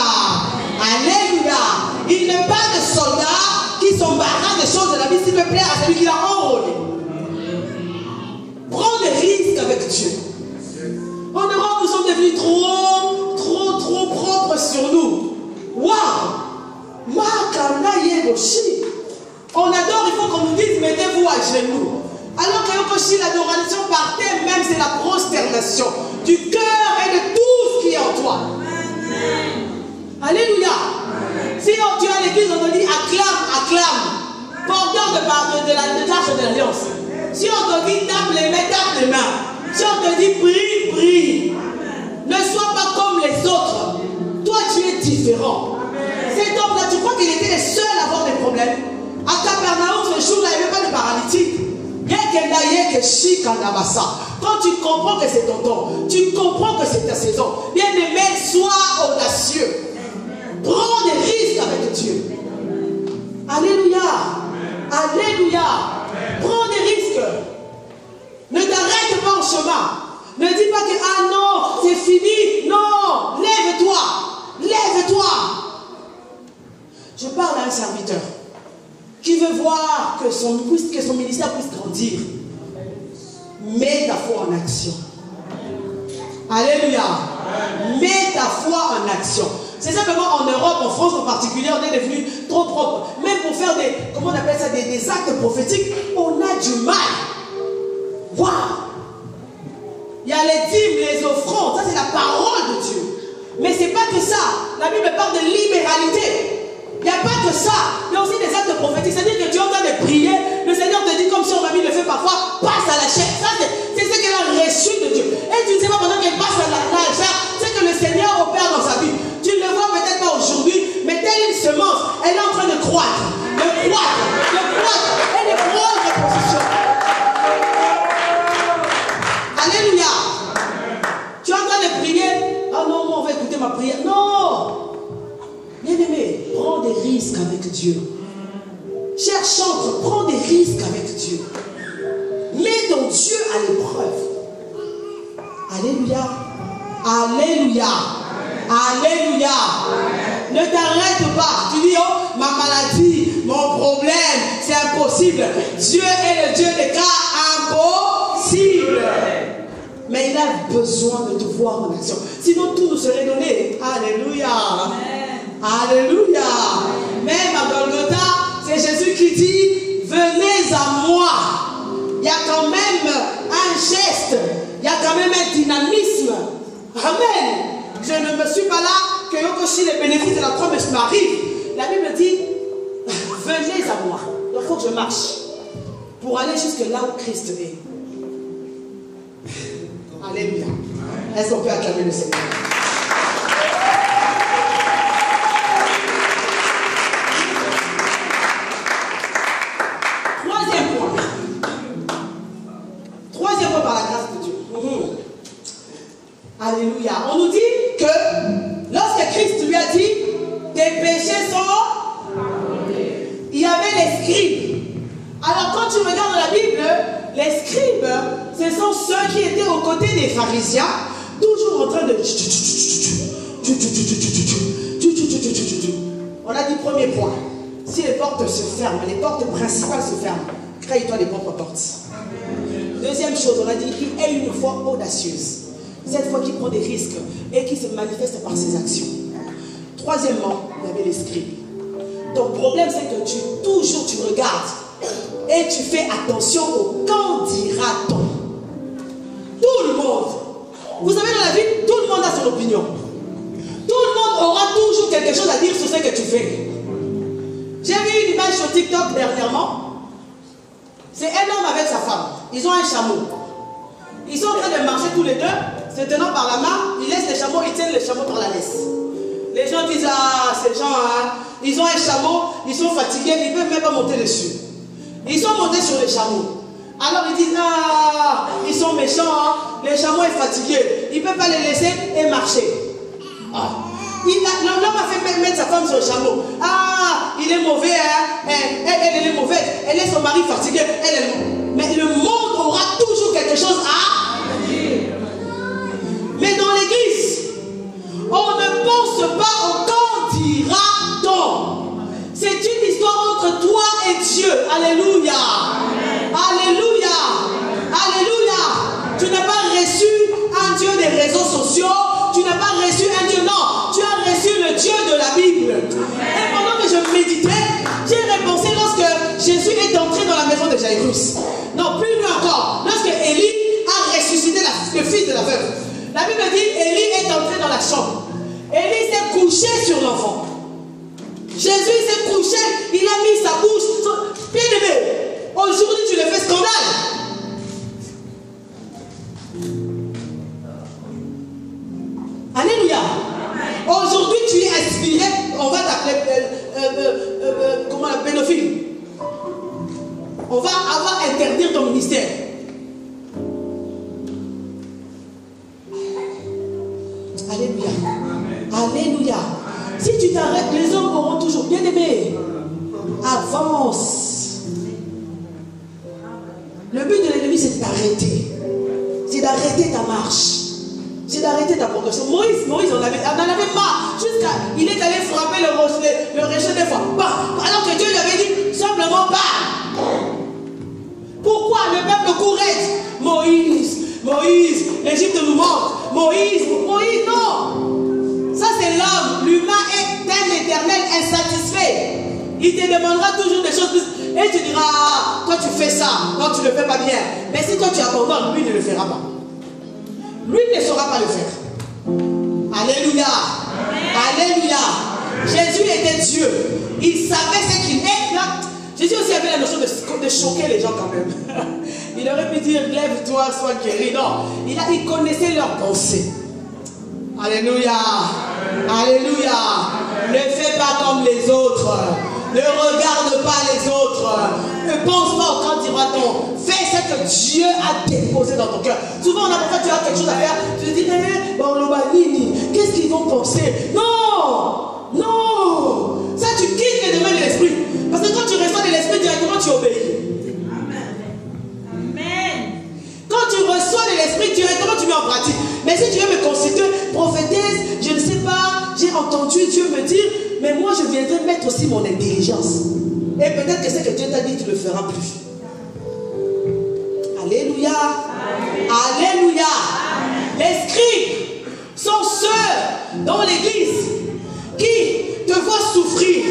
Alléluia! Il n'est pas de soldats qui sont barrants des choses de la vie, s'il me plaît, à celui qui l'a enrôlé. Prends des risques avec Dieu. En Europe, nous sommes devenus trop propres sur nous. Waouh! On adore, il faut qu'on nous dise, mettez-vous à genoux. Alors que l'adoration par thème même, c'est la prosternation du cœur et de tout ce qui est en toi. Amen. Alléluia. Amen. Si tu es à l'église, on te dit acclame, acclame. Porteur de l'arche de l'alliance. Si on te dit tape les mains. Si on te dit prie, prie. Amen. Ne sois pas comme les autres. Toi, tu es différent. Amen. Cet homme-là, tu crois qu'il était le seul à avoir des problèmes? À Capernaum, ce jour-là, il n'y avait pas de paralytique. Quand tu comprends que c'est ton don, tu comprends que c'est ta saison, bien aimé, sois audacieux. Prends des risques avec Dieu. Alléluia. Alléluia. Prends des risques. Ne t'arrête pas en chemin. Ne dis pas que ah non, c'est fini. Non, lève-toi. Lève-toi. Je parle à un serviteur qui veut voir que son ministère puisse grandir. Mets ta foi en action. Alléluia. Mets ta foi en action. C'est simplement en Europe, en France en particulier, on est devenu trop propre. Même pour faire des, comment on appelle ça, des actes prophétiques, on a du mal. Waouh! Il y a les dîmes, les offrandes, ça c'est la parole de Dieu. Mais c'est pas que ça. La Bible parle de libéralité. Il n'y a pas que ça. Il y a aussi des actes prophétiques. C'est-à-dire que tu es en train de prier. Le Seigneur te dit, comme si on m'a mis le fait parfois, passe à la chair. Ça, c'est ce qu'elle a reçu de Dieu. Et tu ne sais pas pendant qu'elle passe à la chair, c'est que le Seigneur opère dans sa vie. Tu ne le vois peut-être pas aujourd'hui, mais telle une semence, elle est en train de croître. De croître. De croître. Elle est proche de position. Alléluia. Tu es en train de prier. Ah non, on va écouter ma prière. Non. Bien-aimé, prends des risques avec Dieu. Cher chantre, prends des risques avec Dieu. Mets ton Dieu à l'épreuve. Alléluia. Alléluia. Alléluia. Ne t'arrête pas. Tu dis, oh, ma maladie, mon problème, c'est impossible. Dieu est le Dieu des cas impossibles. Mais il a besoin de te voir en action. Sinon, tout nous serait donné. Alléluia. Alléluia. Même à Golgotha, c'est Jésus qui dit, venez à moi. Il y a quand même un geste. Il y a quand même un dynamisme. Amen. Je ne me suis pas là que aussi les bénéfices de la promesse m'arrivent. La Bible dit, venez à moi. Il faut que je marche pour aller jusque là où Christ est. Alléluia. Est-ce qu'on peut acclamer le Seigneur? Troisième point par la grâce de Dieu. Alléluia. On nous dit que lorsque Christ lui a dit, tes péchés sont... Il y avait les scribes. Alors quand tu regardes dans la Bible, les scribes, ce sont ceux qui étaient aux côtés des pharisiens, toujours en train de... On a dit premier point. Si les portes se ferment, les portes principales se ferment, crée-toi les propres portes. Deuxième chose, on a dit qu'il est une foi audacieuse. Cette foi qui prend des risques et qui se manifeste par ses actions. Troisièmement, il y avait les scribes. Ton problème, c'est que toujours tu regardes et tu fais attention au quand dira-t-on. Tout le monde. Vous savez, dans la vie, tout le monde a son opinion. Tout le monde aura toujours quelque chose à dire sur ce que tu fais. J'ai vu une image sur TikTok dernièrement. C'est un homme avec sa femme. Ils ont un chameau. Ils sont en train de marcher tous les deux, se tenant par la main. Ils laissent les chameaux, ils tiennent le chameau par la laisse. Les gens disent, ah, ces gens, hein, ils ont un chameau, ils sont fatigués, ils ne peuvent même pas monter dessus. Ils sont montés sur le chameau. Alors ils disent, ah, ils sont méchants, hein, le chameau est fatigué, il ne peut pas les laisser et marcher. Ah. L'homme a fait mettre sa femme sur le chameau. Ah, il est mauvais, hein, elle est mauvaise, elle est son mari fatigué, elle est... Mais le monde aura toujours quelque chose à dire. Mais dans l'église, on ne pense pas au quand dira-t-on. C'est une histoire entre toi et Dieu. Alléluia. Alléluia. Alléluia. Tu n'as pas reçu un Dieu des réseaux sociaux. Tu n'as pas reçu un Dieu. Non. Tu as reçu le Dieu de la Bible. Et pendant que je méditais, j'ai repensé lorsque Jésus est entré dans la maison de Jairus. Non, plus loin encore. Lorsque Élie a ressuscité le fils de la veuve. La Bible dit Élie est entré dans la chambre. Élie s'est couché sur l'enfant. Jésus s'est couché, il a mis sa bouche. Bien-aimé, aujourd'hui tu le fais scandale. Alléluia. Aujourd'hui tu es inspiré, on va t'appeler comment la pédophile. On va interdire ton ministère. Alléluia. Alléluia. Si tu t'arrêtes, les hommes auront toujours bien aimé. Avance. Le but de l'ennemi, c'est d'arrêter. C'est d'arrêter ta marche. C'est d'arrêter ta progression. Moïse, on en avait marre. Jusqu'à, il est allé frapper le rocher des fois. Alors que Dieu lui avait dit, simplement pas. Pourquoi le peuple courait? Moïse, l'Égypte nous manque. Moïse, non. Ça c'est l'homme. L'humain est un éternel insatisfait. Il te demandera toujours des choses plus. Et tu diras, ah, toi tu fais ça. Non, tu ne le fais pas bien. Mais si toi tu abandonnes, lui ne le fera pas. Lui ne saura pas le faire. Alléluia. Alléluia. Jésus était Dieu. Il savait ce qu'il est. Là. Jésus aussi avait la notion de choquer les gens quand même. Il aurait pu dire, lève-toi, sois guéri. Non, il connaissait leurs pensées. Alléluia. Alléluia. Ne fais pas comme les autres. Ne regarde pas les autres. Ne pense pas au quand dira-t-on. Fais ce que Dieu a déposé dans ton cœur. Souvent, on a parfois tu as quelque chose à faire. Tu te dis, bon, qu'est-ce qu'ils vont penser? Non, non. Ça, tu quittes les domaines de l'esprit. Parce que quand tu reçois de l'esprit, directement, tu obéis. Amen. Quand tu reçois de l'esprit, directement, tu mets en pratique. Mais si tu veux me constituer prophétesse, je ne sais pas, j'ai entendu Dieu me dire, mais moi, je viendrai mettre aussi mon intelligence. Et peut-être que ce que Dieu t'a dit, tu ne le feras plus. Alléluia. Amen. Alléluia. Amen. Les scribes sont ceux dans l'église qui te voient souffrir.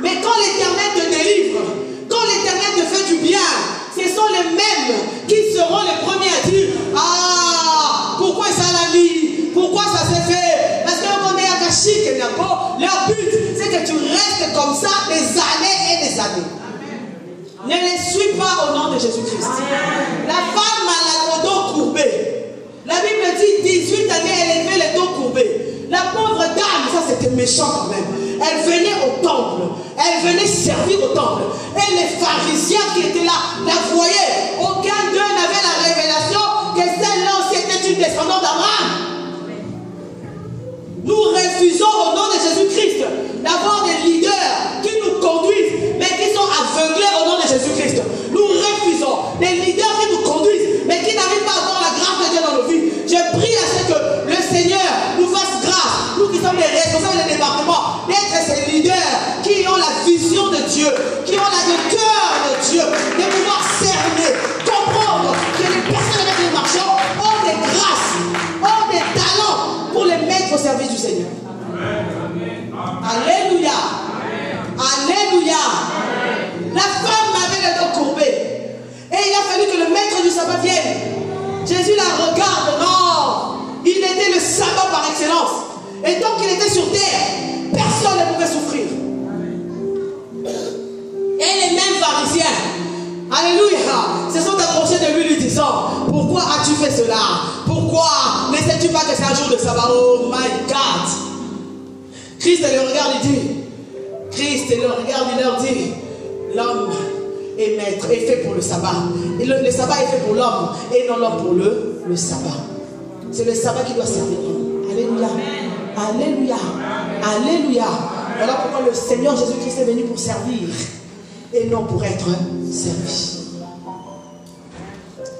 Mais quand l'Éternel te délivre, quand l'Éternel te fait du bien, ce sont les mêmes qui seront les premiers à dire, ah, pourquoi ça l'a mis? Pourquoi ça s'est fait? Parce que on est à Kachik et Niako, leur but, c'est que tu restes comme ça des années et des années. Ne les suis pas au nom de Jésus-Christ. La femme a le dos courbé. La Bible dit 18 années, elle avait le dos courbé. La pauvre dame, ça c'était méchant quand même. Elle venait au temple. Elle venait servir au temple. Et les pharisiens qui étaient là la voyaient. Aucun d'eux n'avait la révélation que celle-là aussi était une descendante d'Abraham. Nous refusons au nom de Jésus-Christ d'avoir des leaders qui nous conduisent, mais qui sont aveuglés au nom de Jésus-Christ. Nous refusons des leaders qui nous conduisent, mais qui n'arrivent pas à avoir la grâce de Dieu dans nos vies. Je prie à ce que le Seigneur nous fasse grâce, nous qui sommes les responsables des départements, d'être ces leaders qui ont la vision de Dieu, qui ont le cœur de Dieu, de pouvoir cerner, comprendre que les personnes avec les marchands ont des grâces, ont des talents pour les mettre au service du Seigneur. Alléluia. Alléluia. La femme avait le dos courbé. Pourquoi as-tu fait cela? Pourquoi ne sais-tu pas que c'est un jour de sabbat? Oh my God. Christ le regarde et dit, Christ le regarde et leur dit, l'homme est maître, est fait pour le sabbat. Et le sabbat est fait pour l'homme et non l'homme pour le sabbat. C'est le sabbat qui doit servir l'homme. Alléluia. Alléluia. Alléluia. Voilà pourquoi le Seigneur Jésus-Christ est venu pour servir et non pour être servi.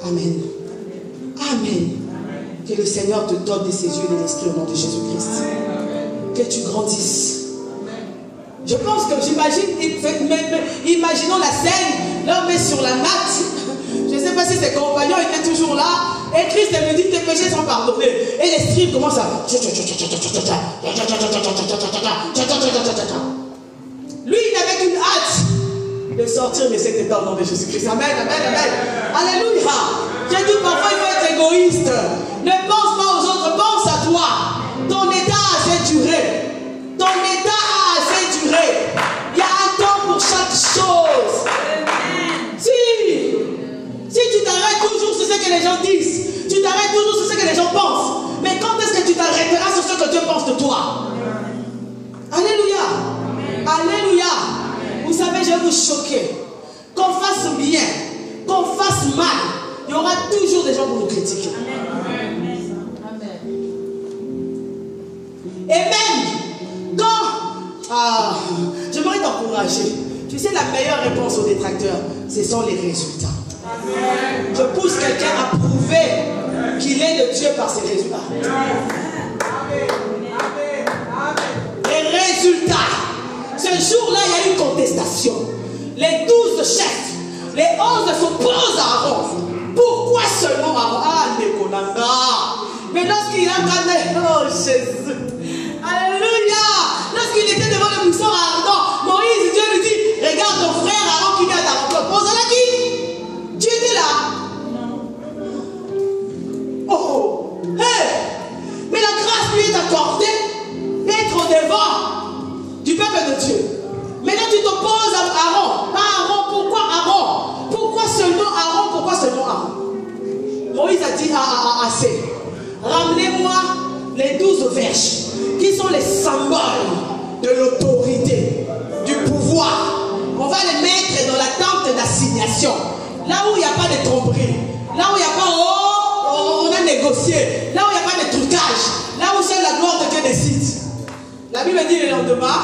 Amen. Amen. Que le Seigneur te donne de ses yeux et de l'esprit au nom de Jésus-Christ. Que tu grandisses. Je pense que j'imagine, imaginons la scène, l'homme est sur la natte. Je ne sais pas si ses compagnons étaient toujours là. Et Christ lui dit, tes péchés sont pardonnés. Et l'esprit commence à... Lui, il n'avait qu'une hâte de sortir de cet état au nom de Jésus-Christ. Amen, amen, amen. Alléluia. J'ai dit, parfois il faut être égoïste. Ne pense pas aux autres, pense à toi. Ton état a assez duré. Ton état a assez duré. Il y a un temps pour chaque chose. Si tu t'arrêtes toujours sur ce que les gens disent, tu t'arrêtes toujours sur ce que les gens pensent, mais quand est-ce que tu t'arrêteras sur ce que Dieu pense de toi? Alléluia. Alléluia. Vous savez, je vais vous choquer. Qu'on fasse bien, qu'on fasse mal, il y aura toujours des gens pour nous critiquer. Et même quand j'aimerais t'encourager, tu sais, la meilleure réponse aux détracteurs, ce sont les résultats. Je pousse quelqu'un à prouver qu'il est de Dieu par ses résultats. Les résultats. Ce jour-là, il y a eu une contestation. Les 12 chefs, les 11 s'opposent à Aaron. Pourquoi seulement Aaron? Ah, Nekonanga. Mais lorsqu'il a gagné, oh Jésus. Alléluia. Lorsqu'il était devant le buisson ardent, Moïse, Dieu lui dit, regarde ton frère Aaron qui vient à ta rencontre. Pose-la qui? Tu étais là? Oh, hey! Mais la grâce lui est accordée d'être au devant du peuple de Dieu. Maintenant tu t'opposes à Aaron. Aaron, pourquoi Aaron? Pourquoi seulement Aaron? Pourquoi seulement Aaron? Moïse a dit assez. Ramenez-moi les 12 verges qui sont les symboles de l'autorité, du pouvoir. On va les mettre dans la tente d'assignation. Là où il n'y a pas de tromperie, là où il n'y a pas on a négocié, là où il n'y a pas de trucage, là où seule la gloire de Dieu décide. La Bible dit le lendemain,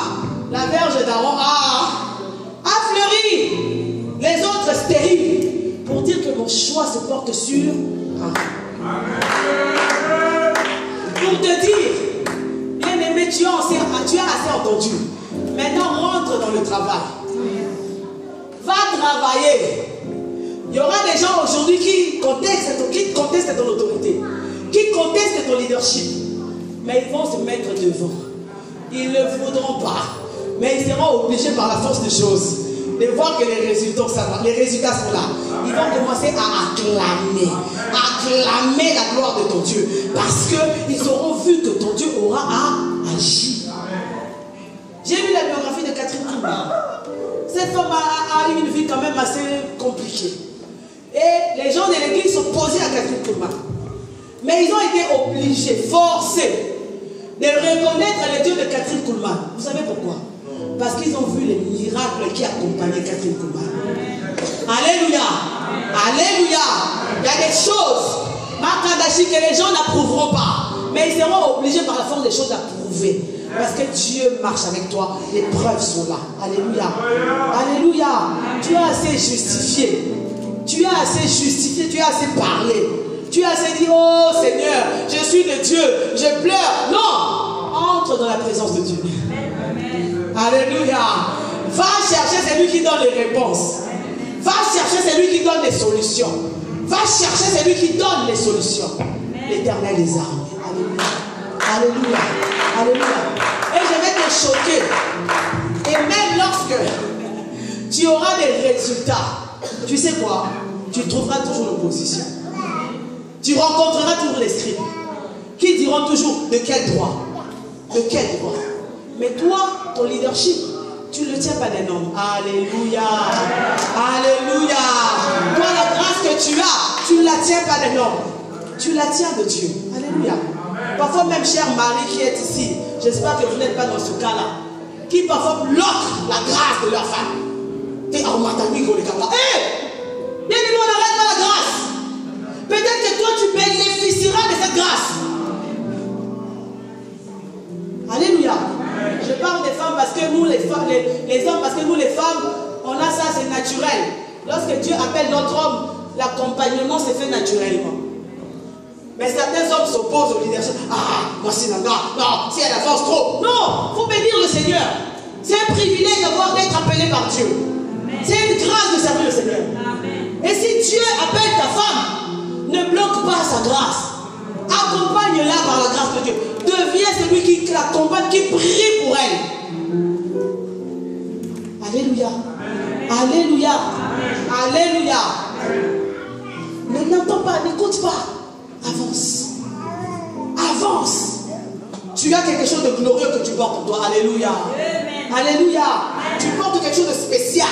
la verge d'Aaron a fleuri, les autres stériles, pour dire que mon choix se porte sur Aaron. Pour te dire, bien aimé, tu as assez entendu. Maintenant rentre dans le travail. Va travailler. Il y aura des gens aujourd'hui qui contestent ton autorité, qui contestent ton leadership. Mais ils vont se mettre devant. Ils ne voudront pas. Mais ils seront obligés par la force des choses de voir que les résultats sont là. Ils vont commencer à acclamer la gloire de ton Dieu. Parce qu'ils auront vu que ton Dieu aura agi. J'ai lu la biographie de Catherine Koulman. Cette femme a eu une vie quand même assez compliquée. Et les gens de l'église s'opposaient à Catherine Koulman. Mais ils ont été obligés, forcés, de reconnaître le Dieu de Catherine Koulman. Vous savez pourquoi? Parce qu'ils ont vu les miracles qui accompagnaient Catherine Koulman. Alléluia. Alléluia. Il y a des choses, Makadashi, que les gens n'approuveront pas. Mais ils seront obligés par la force des choses à prouver. Parce que Dieu marche avec toi. Les preuves sont là. Alléluia. Alléluia. Tu as assez justifié. Tu as assez justifié. Tu as assez parlé. Tu as assez dit, oh Seigneur, je suis de Dieu. Je pleure. Non. Entre dans la présence de Dieu. Alléluia. Va chercher celui qui donne les réponses. Va chercher celui qui donne les solutions. Va chercher celui qui donne les solutions. L'Éternel des armes. Alléluia. Alléluia. Alléluia. Et je vais te choquer. Et même lorsque tu auras des résultats, tu sais quoi? Tu trouveras toujours l'opposition. Tu rencontreras toujours les scribes qui diront toujours de quel droit? De quel droit? Mais toi, ton leadership, tu ne le tiens pas d'un homme. Alléluia. Alléluia. Toi, la grâce que tu as, tu ne la tiens pas d'un homme. tu la tiens de Dieu. Alléluia. Parfois même, chère Marie qui est ici, j'espère que vous n'êtes pas dans ce cas-là, qui parfois bloquent la grâce de leur femme. T'es en matanique, on est capable. Hé! Bien-aimé, on n'arrête pas la grâce. Peut-être que toi, tu bénéficieras de cette grâce. Alléluia. Je parle des femmes parce que nous, les femmes, les hommes, parce que nous, les femmes, on a ça, c'est naturel. Lorsque Dieu appelle notre homme, l'accompagnement se fait naturellement. Mais certains hommes s'opposent au leadership. Ah, moi c'est non, si elle avance trop. Non, il faut bénir le Seigneur. C'est un privilège d'être appelé par Dieu. C'est une grâce de servir le Seigneur. Amen. Et si Dieu appelle ta femme, ne bloque pas sa grâce. Accompagne-la par la grâce de Dieu. Deviens celui qui l'accompagne, qui prie pour elle. Alléluia. Alléluia. Alléluia. Ne n'entends pas, n'écoute pas. Avance. Avance. Tu as quelque chose de glorieux que tu portes en toi. Alléluia. Alléluia. Tu portes quelque chose de spécial.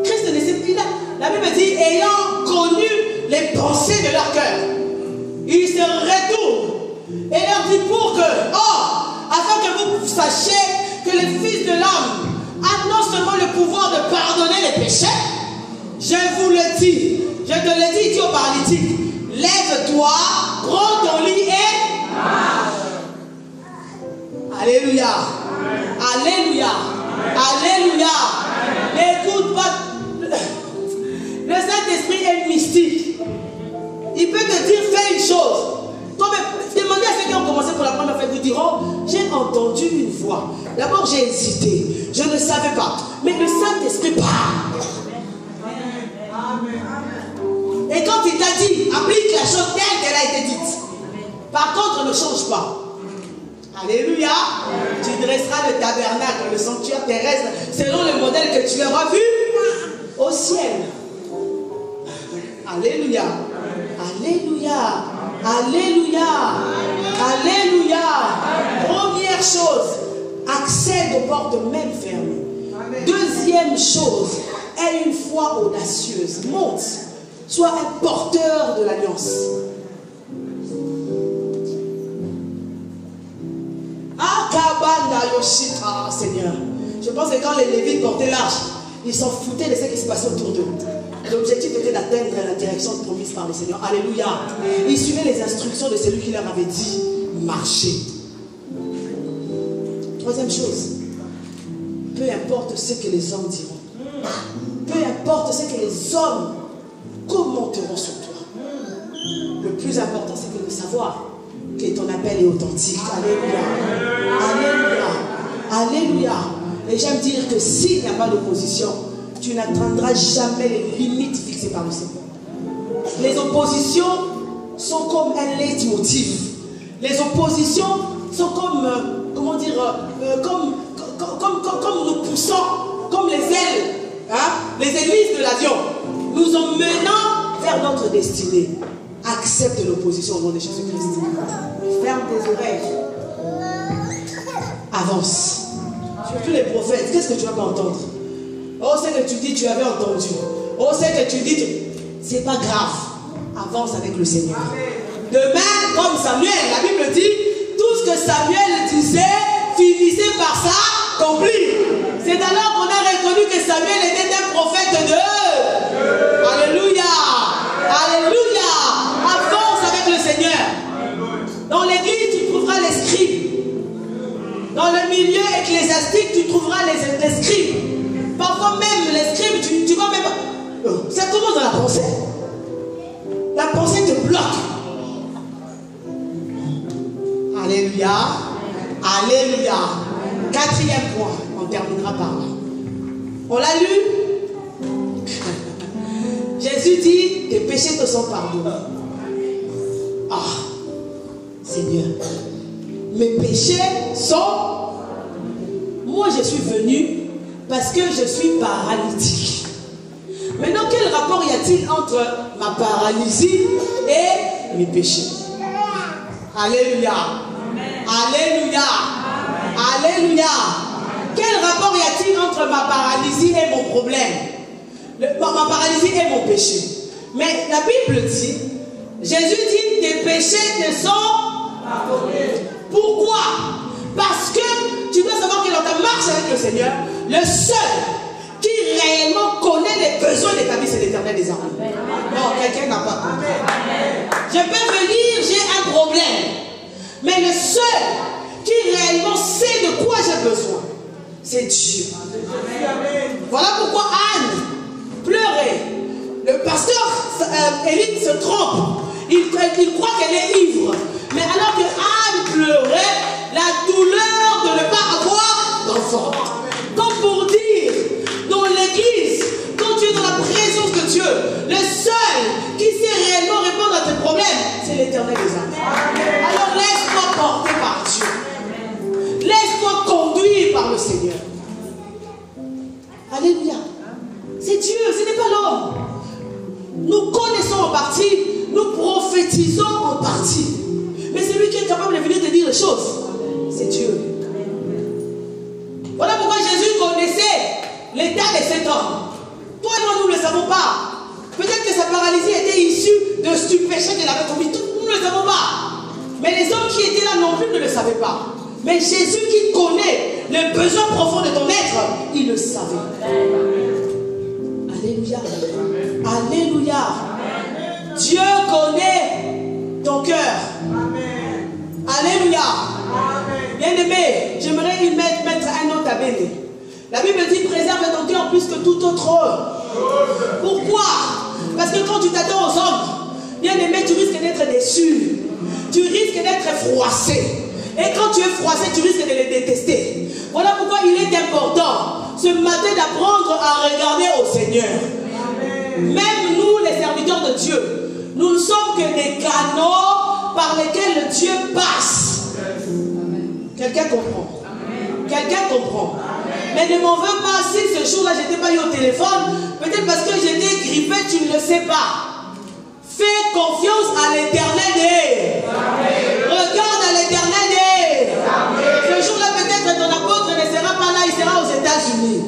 Christ ne sait plus. La Bible dit, ayant connu les pensées de leur cœur, il se retourne et leur dit pour que, afin que vous sachiez que le Fils de l'homme a non seulement le pouvoir de pardonner les péchés, je vous le dis, je te le dis, dit au paralytique, lève-toi, prends ton lit et marche. Alléluia. Alléluia. Alléluia. N'écoute pas. Le Saint-Esprit est mystique. Il peut te dire, fais une chose. Demandez à ceux qui ont commencé pour la première fois, ils vous diront, j'ai entendu une voix. D'abord, j'ai hésité. Je ne savais pas. Mais le Saint-Esprit parle. Et quand il t'a dit, applique la chose telle qu'elle a été dite. Par contre, ne change pas. Alléluia. Tu dresseras le tabernacle, le sanctuaire terrestre, selon le modèle que tu auras vu au ciel. Alléluia. Alléluia. Alléluia. Alléluia. Première chose, accède aux portes même fermées. Deuxième chose, aie une foi audacieuse. Monte. Sois un porteur de l'alliance. Akabanda Yoshita, Seigneur. Je pense que quand les Lévites portaient l'arche, ils s'en foutaient de ce qui se passait autour d'eux. L'objectif était d'atteindre la direction promise par le Seigneur. Alléluia. Ils suivaient les instructions de celui qui leur avait dit marcher. Troisième chose, peu importe ce que les hommes diront, peu importe ce que les hommes commenteront sur toi, le plus important c'est de savoir que ton appel est authentique. Alléluia. Alléluia. Alléluia. Et j'aime dire que s'il n'y a pas d'opposition, tu n'atteindras jamais les limites fixées par le Seigneur. Les oppositions sont comme un leitmotiv. Les oppositions sont comme, comment dire, comme nous poussant, comme les ailes, les hélices de l'avion, nous emmenant vers notre destinée. Accepte l'opposition au nom de Jésus-Christ. Ferme tes oreilles. Avance. Surtout les prophètes, qu'est-ce que tu vas pas entendre? Oh, c'est que tu dis, tu avais entendu. Oh, c'est que tu dis, c'est pas grave. Avance avec le Seigneur. Demain, comme Samuel, la Bible dit, tout ce que Samuel disait, finissait par s'accomplir. C'est alors qu'on a reconnu que Samuel était un prophète de... Alléluia. Alléluia. Avance avec le Seigneur. Dans l'église, tu trouveras les scribes. Dans le milieu ecclésiastique, tu trouveras les scribes. Parfois même, les scribes, tu vas même... Ça commence dans la pensée. La pensée te bloque. Alléluia. Alléluia. Quatrième point, on terminera par là. On l'a lu. Jésus dit, tes péchés te sont pardonnés. Ah, Seigneur, mes péchés sont... Moi, je suis venu parce que je suis paralytique. Maintenant, quel rapport y a-t-il entre ma paralysie et mes péchés? Alléluia. Alléluia. Alléluia. Quel rapport y a-t-il entre ma paralysie et mon problème? Ma paralysie et mon péché. Mais la Bible dit, Jésus dit, tes péchés te sont pardonnés. Pourquoi? Parce que tu dois savoir que dans ta marche avec le Seigneur, le seul qui réellement connaît les besoins de ta vie, c'est l'Éternel des armées. Non, quelqu'un n'a pas compris. Je peux venir, j'ai un problème. Mais le seul qui réellement sait de quoi j'ai besoin, c'est Dieu. Voilà pourquoi Anne pleurait. Le pasteur Élie se trompe. Il croit qu'elle est ivre. Mais alors que Anne pleurait, la douleur de ne pas avoir d'enfant. Comme pour dire, dans l'église, quand tu es dans la présence de Dieu, le seul qui sait réellement répondre à tes problèmes, c'est l'Éternel des armées. Alors laisse-toi porter par Dieu. Laisse-toi conduire par le Seigneur. Alléluia. C'est Dieu, ce n'est pas l'homme. Nous connaissons en partie, nous prophétisons en partie. Mais c'est lui qui est capable de venir te dire les choses. C'est Dieu. Voilà pourquoi Jésus connaissait l'état de cet homme. Toi et moi, nous ne le savons pas. Peut-être que sa paralysie était issue de stupéfiants qu'il avait commis. Nous ne le savons pas. Mais les hommes qui étaient là non plus ne le savaient pas. Mais Jésus qui connaît les besoins profonds de ton être, il le savait. Alléluia. Alléluia. Dieu connaît ton cœur. Alléluia. Bien-aimé, j'aimerais y mettre un autre abéné. La Bible dit préserve ton cœur plus que tout autre. Pourquoi? Parce que quand tu t'attends aux hommes, bien-aimé, tu risques d'être déçu. Tu risques d'être froissé. Et quand tu es froissé, tu risques de les détester. Voilà pourquoi il est important ce matin d'apprendre à regarder au Seigneur. Même nous, les serviteurs de Dieu, nous ne sommes que des canaux par lesquels le Dieu passe. Quelqu'un comprend? Quelqu'un comprend? Mais ne m'en veux pas si ce jour-là je n'étais pas eu au téléphone. Peut-être parce que j'étais grippé, tu ne le sais pas. Fais confiance à l'Éternel. Regarde à l'Éternel. Ce jour-là, peut-être ton apôtre ne sera pas là, il sera aux États-Unis.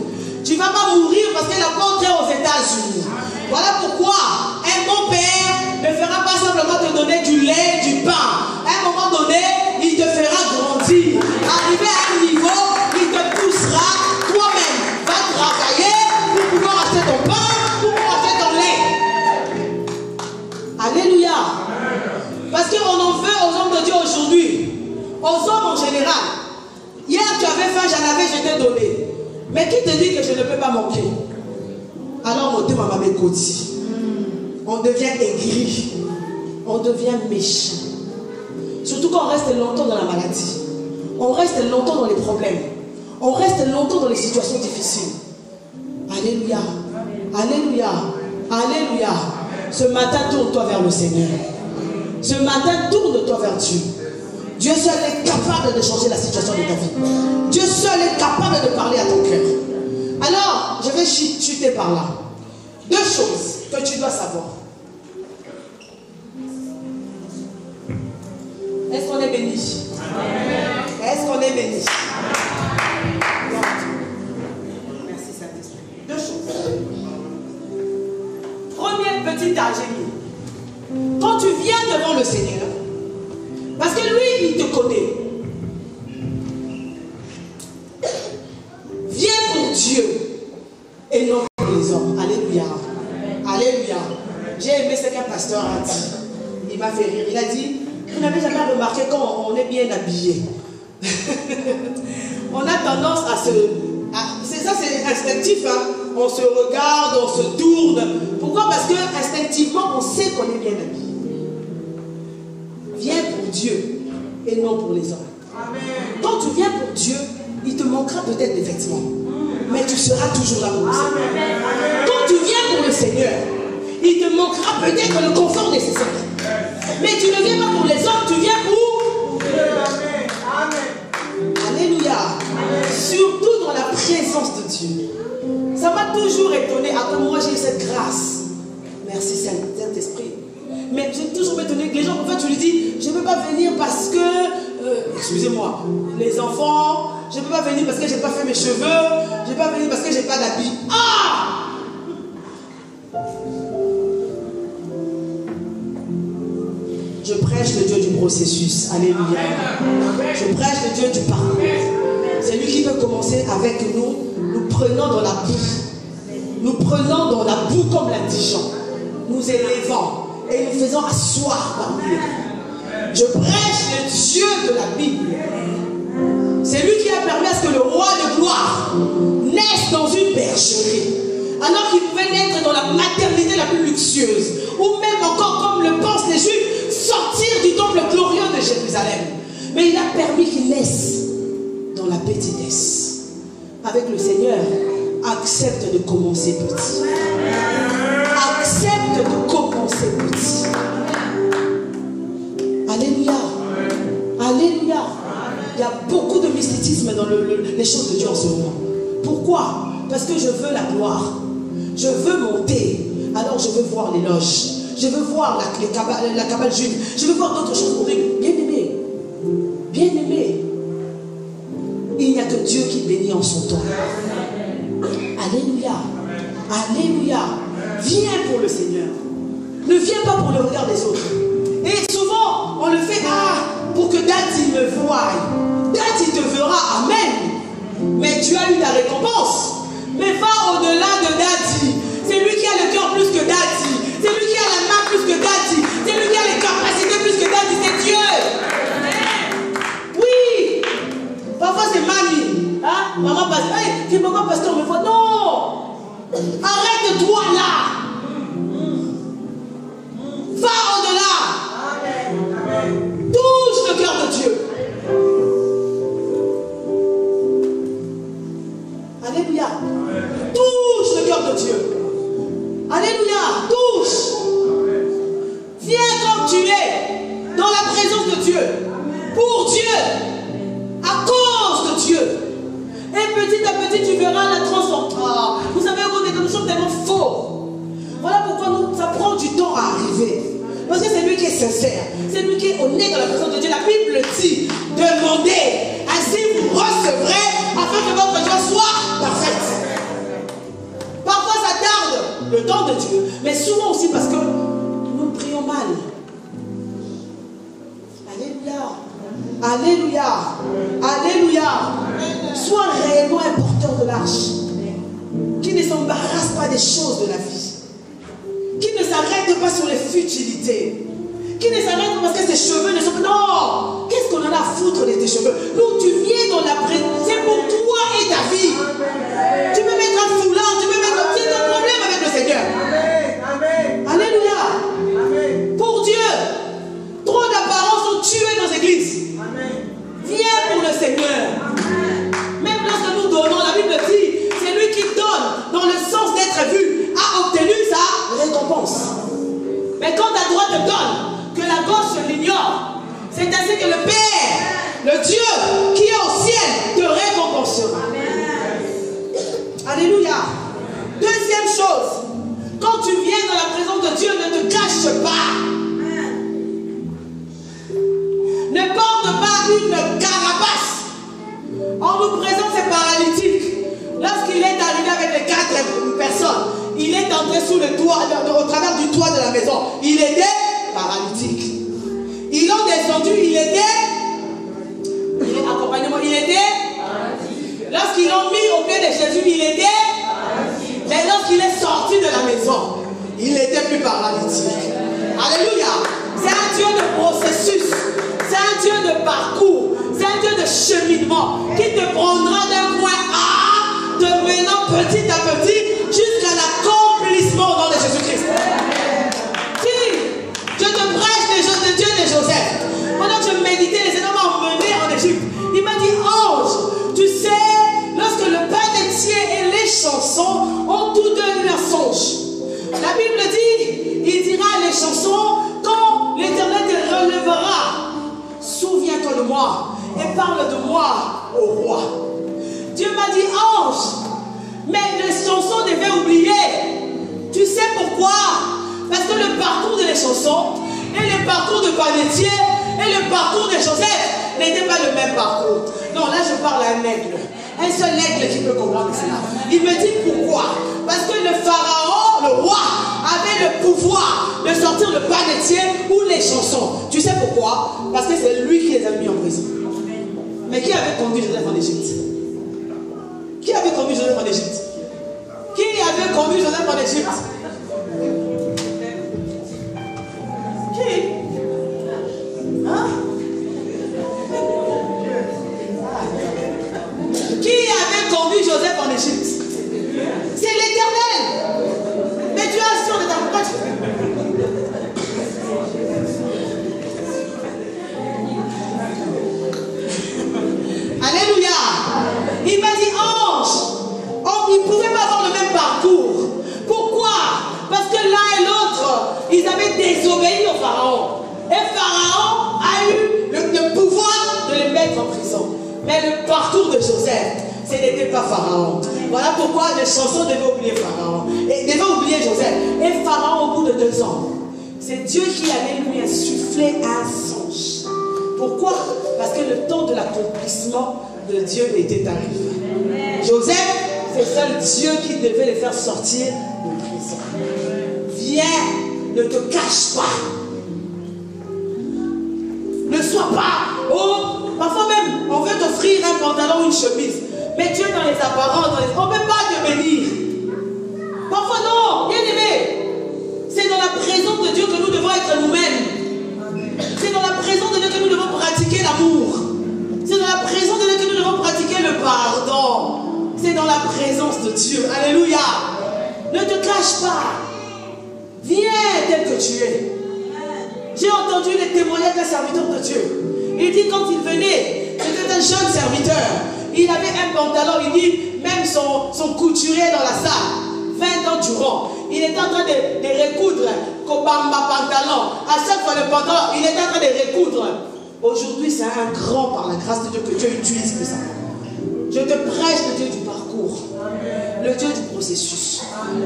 Tu ne vas pas mourir parce que l'apôtre est aux États-Unis. Voilà pourquoi un bon père ne fera pas simplement te donner du lait, du pain. À un moment donné, il te fera grandir. Arrivé à un niveau, il te poussera. Toi-même, va travailler pour pouvoir acheter ton pain, pour pouvoir acheter ton lait. Alléluia. Parce qu'on en veut aux hommes de Dieu aujourd'hui. Aux hommes en général. Hier, tu avais faim, j'en avais, je t'ai donné. Mais qui te dit que je ne peux pas manquer? Alors mon thème m'a mécouté. On devient aigri. On devient méchant. Surtout quand on reste longtemps dans la maladie. On reste longtemps dans les problèmes. On reste longtemps dans les situations difficiles. Alléluia. Alléluia. Alléluia. Ce matin, tourne-toi vers le Seigneur. Ce matin, tourne-toi vers Dieu. Dieu seul est capable de changer la situation de ta vie. Dieu seul est capable de parler à ton cœur. Alors, je vais chuter par là. Deux choses que tu dois savoir. Est-ce qu'on est béni? Est-ce qu'on est béni? Merci Saint-Esprit. Deux choses. Première petite ingénierie. Quand tu viens devant le Seigneur, parce que lui, il te connaît. Viens pour Dieu et non pour les hommes. Alléluia. Alléluia. J'ai aimé ce qu'un pasteur a dit. Il m'a fait rire. Il a dit, vous n'avez jamais remarqué quand on est bien habillé. On a tendance à se... C'est ça, c'est instinctif. Hein? On se regarde, on se tourne. Pourquoi? Parce que instinctivement, on sait qu'on est bien habillé. Viens pour Dieu et non pour les hommes. Amen. Quand tu viens pour Dieu, il te manquera peut-être des vêtements. Mais tu seras toujours là pour le Seigneur. Quand tu viens pour le Seigneur, il te manquera peut-être le confort nécessaire. Mais tu ne viens pas pour les hommes, tu viens pour Dieu. Amen. Alléluia. Amen. Surtout dans la présence de Dieu. Ça m'a toujours étonné à comment moi j'ai eu cette grâce. Merci Saint-Esprit. Mais j'ai toujours étonné que les gens, en fait, tu lui dis, je ne peux pas venir parce que, excusez-moi, les enfants, je ne peux pas venir parce que je n'ai pas fait mes cheveux, je ne peux pas venir parce que je n'ai pas d'habit. Ah! processus. Alléluia. Je prêche le Dieu du parcours. C'est lui qui veut commencer avec nous. Nous prenons dans la boue. Nous prenons dans la boue comme l'indigent. Nous élevons et nous faisons asseoir parmi les boues. Je prêche le Dieu de la Bible. C'est lui qui a permis à ce que le roi de gloire naisse dans une bergerie. Alors qu'il pouvait naître dans la maternité la plus luxueuse. Ou même encore, comme le pensent les Juifs, sortir du temple glorieux de Jérusalem. Mais il a permis qu'il naisse dans la petitesse. Avec le Seigneur, accepte de commencer petit. Accepte de commencer petit. Alléluia. Alléluia. Il y a beaucoup de mysticisme dans les choses de Dieu en ce moment. Pourquoi? Parce que je veux la gloire. Je veux monter. Alors je veux voir l'éloge. Je veux voir la cabale juive. Je veux voir d'autres choses. Bien aimé. Bien aimé. Il n'y a que Dieu qui bénit en son temps. Alléluia. Alléluia. Viens pour le Seigneur. Ne viens pas pour le regard des autres. Et souvent, on le fait pour que Dati me voie. Dati te verra. Amen. Mais tu as eu ta récompense. Mais va au-delà de Dati. C'est lui qui a le cœur plus que Dati. C'est lui qui a la main plus que Dati. C'est lui qui a les capacités plus que Dati. C'est Dieu. Oui. Parfois c'est mamie. Hein? Maman pasteur. Hey, c'est maman pasteur me voit. Non. Arrête-toi là. Va au-delà. Touche le cœur de Dieu. Alléluia. Touche le cœur de Dieu. Alléluia. Touche. Viens comme tu es. Dans la présence de Dieu. Pour Dieu. À cause de Dieu. Et petit à petit tu verras la transformation. Vous savez, nous sommes tellement faux. Voilà pourquoi ça prend du temps à arriver. Parce que c'est lui qui est sincère. C'est lui qui est honnête dans la présence de Dieu. La Bible dit, demandez, ainsi vous recevrez, afin que votre joie soit parfaite. Parfois ça tarde le temps de Dieu, mais souvent aussi parce que nous prions mal. Alléluia. Alléluia. Alléluia. Sois réellement un porteur de l'arche. Qui ne s'embarrasse pas des choses de la vie. Qui ne s'arrête pas sur les futilités. Qui ne s'arrête pas parce que ses cheveux ne sont pas... Non. Qu'est-ce qu'on en a à foutre de tes cheveux? Nous, tu viens dans la présence. C'est pour toi et ta vie. Tu peux mettre un foulard, tu peux mettre... C'est ton problème avec le Seigneur. Amen. Alléluia. Amen. Pour Dieu. Trop d'apparences sont tuées dans l'église. Viens pour le Seigneur. Amen. Même lorsque nous donnons, la Bible dit, c'est lui qui donne dans le sens d'être vu, a obtenu sa récompense. Mais quand ta droite te donne, que la gauche l'ignore, c'est ainsi que le Père, le Dieu qui est au ciel, te récompensera. Alléluia. Deuxième chose, quand tu viens dans la présence de Dieu, ne te cache pas. Ne porte pas une carapace. On nous présente ces paralytiques. Lorsqu'il est arrivé avec les 4 personnes, il est entré sous le toit, au travers du toit de la maison. Il était paralytique. Ils l'ont descendu, il était accompagnement, il était paralytique. Lorsqu'ils l'ont mis au pied de Jésus, il était paralytique. Mais lorsqu'il est sorti de la maison, il n'était plus paralytique. Alléluia. C'est un Dieu de processus. C'est un Dieu de parcours. C'est un Dieu de cheminement qui te prendra d'un point A, devenant petit à petit, jusqu'à l'accomplissement au nom de Jésus-Christ. Si je te prêche les choses de Dieu de Joseph, pendant que je méditais, les Seigneur m'a emmené en Égypte. Il m'a dit, Ange, tu sais, lorsque le panetier et les chansons ont tous deux eu un songe. La Bible dit, il dira les chansons, quand l'Éternel te relèvera, souviens-toi de moi et parle de moi au roi. Dieu m'a dit, Ange, mais les chansons devaient oublier. Tu sais pourquoi? Parce que le parcours de les chansons et le parcours de panetier et le parcours de Joseph n'étaient pas le même parcours. Non, là je parle à un aigle. Un seul aigle qui peut comprendre cela. Il me dit pourquoi? Parce que le pharaon, le roi, avait le pouvoir de sortir le panetier ou les chansons. Tu sais pourquoi? Pourquoi? Parce que c'est lui qui les a mis en prison. Mais qui avait conduit Joseph en Égypte? Qui avait conduit Joseph en Égypte? Qui avait conduit Joseph en Égypte? Qui? Hein? Qui avait conduit Joseph en Égypte? C'est l'Éternel. Mais tu as sûr de ta foi. Alléluia. Il m'a dit ange. Ils ne pouvaient pas avoir le même parcours. Pourquoi? Parce que l'un et l'autre, ils avaient désobéi au Pharaon. Et Pharaon a eu le pouvoir de les mettre en prison. Mais le parcours de Joseph, ce n'était pas Pharaon. Voilà pourquoi les chansons devaient oublier Pharaon. Et devaient oublier Joseph. Et Pharaon, au bout de 2 ans, c'est Dieu qui allait lui insuffler un songe. Pourquoi? Parce que le temps de l'accomplissement de Dieu était arrivé. Joseph, c'est seul Dieu qui devait les faire sortir de prison. Viens, ne te cache pas. Ne sois pas. Oh, parfois même, on veut t'offrir un pantalon ou une chemise. Mais tu es dans les apparences, on ne peut pas te bénir. Parfois non, bien aimé. C'est dans la présence de Dieu que nous devons être nous-mêmes. C'est dans la présence de Dieu que nous devons pratiquer l'amour. C'est dans la présence de Dieu que nous devons pratiquer le pardon. C'est dans la présence de Dieu. Alléluia. Ne te cache pas. Viens tel que tu es. J'ai entendu les témoignages d'un serviteur de Dieu. Il dit quand il venait, c'était un jeune serviteur. Il avait un pantalon, il dit, même son couturier dans la salle, 20 ans durant, il était en train de recoudre Kobamba pantalon. À chaque fois le pantalon, il était en train de recoudre. Aujourd'hui, c'est un grand par la grâce de Dieu que Dieu utilise pour ça. Je te prêche le Dieu du parcours, le Dieu du processus,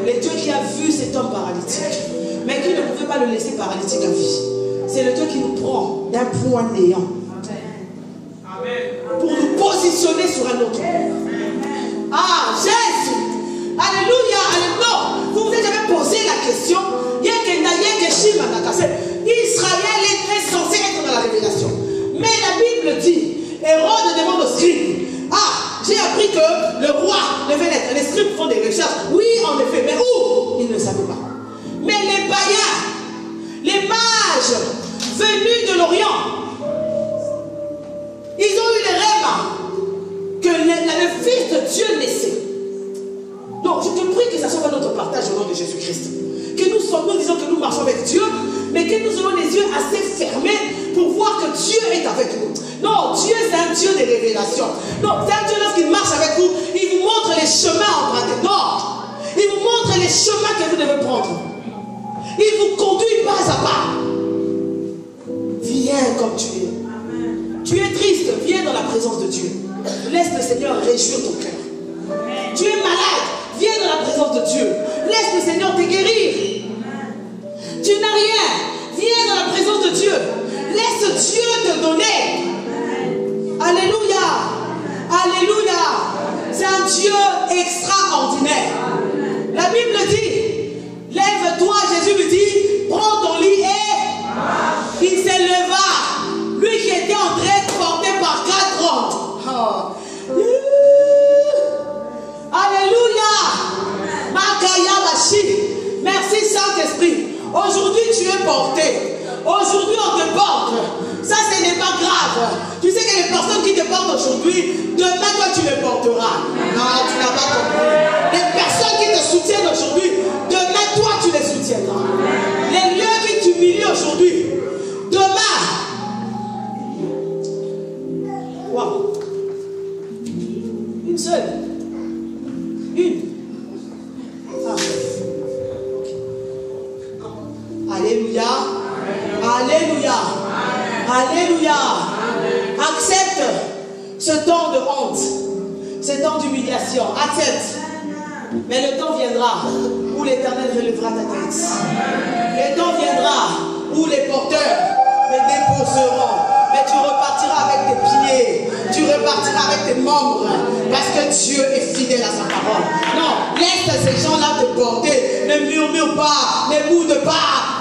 le Dieu qui a vu cet homme paralytique, mais qui ne pouvait pas le laisser paralytique à vie. C'est le Dieu qui nous prend d'un point néant pour nous positionner sur un autre. Ah, Jésus! Alléluia, alléluia. Vous vous êtes jamais posé la question. Israël est censé être dans la révélation. Mais la Bible dit, Hérode demande aux scribes, ah, j'ai appris que le roi devait naître. Les scribes font des recherches. Oui, en effet, mais où? Ils ne savaient pas. Mais les païens, les mages venus de l'Orient, ils ont eu les rêves que le Fils de Dieu naissait. Donc, je te prie que ça soit notre partage au nom de Jésus-Christ. Que nous disons que nous marchons avec Dieu, mais que nous ayons les yeux assez fermés pour voir que Dieu est avec nous. Non, Dieu c'est un Dieu de révélation. Non, c'est un Dieu lorsqu'il marche avec vous, il vous montre les chemins empruntés. Non, il vous montre les chemins que vous devez prendre. Il vous conduit pas à pas. Viens comme tu es. Amen. Tu es triste, viens dans la présence de Dieu. Laisse le Seigneur réjouir ton cœur. Amen. Tu es malade, viens dans la présence de Dieu. Laisse le Seigneur te guérir. Amen. Tu n'as rien, viens dans la présence de Dieu. Laisse Dieu te donner. Amen. Alléluia. Amen. Alléluia. C'est un Dieu extraordinaire. Amen. La Bible dit, lève-toi, Jésus lui dit, prends ton lit et il s'éleva. Lui qui était en train de porter par 4 hommes. Oh. Alléluia. Makaya Bashi. Merci Saint-Esprit. Aujourd'hui tu es porté. Aujourd'hui on te porte. Ça ce n'est pas grave. Tu sais que les personnes qui te portent aujourd'hui, demain toi tu les porteras. Non, tu n'as pas compris. Les personnes qui te soutiennent aujourd'hui, demain toi tu les soutiendras. Les lieux qui t'humilient aujourd'hui, demain. Wow. Une seule. Une. Ah. Alléluia. Alléluia. Alléluia. Accepte ce temps de honte, ce temps d'humiliation. Accepte. Mais le temps viendra où l'Éternel relèvera ta tête. Le temps viendra où les porteurs les déposeront. Mais tu repartiras avec tes pieds. Tu repartiras avec tes membres. Parce que Dieu est fidèle à sa parole. Non, laisse ces gens-là te porter. Ne murmure pas. Ne boude pas.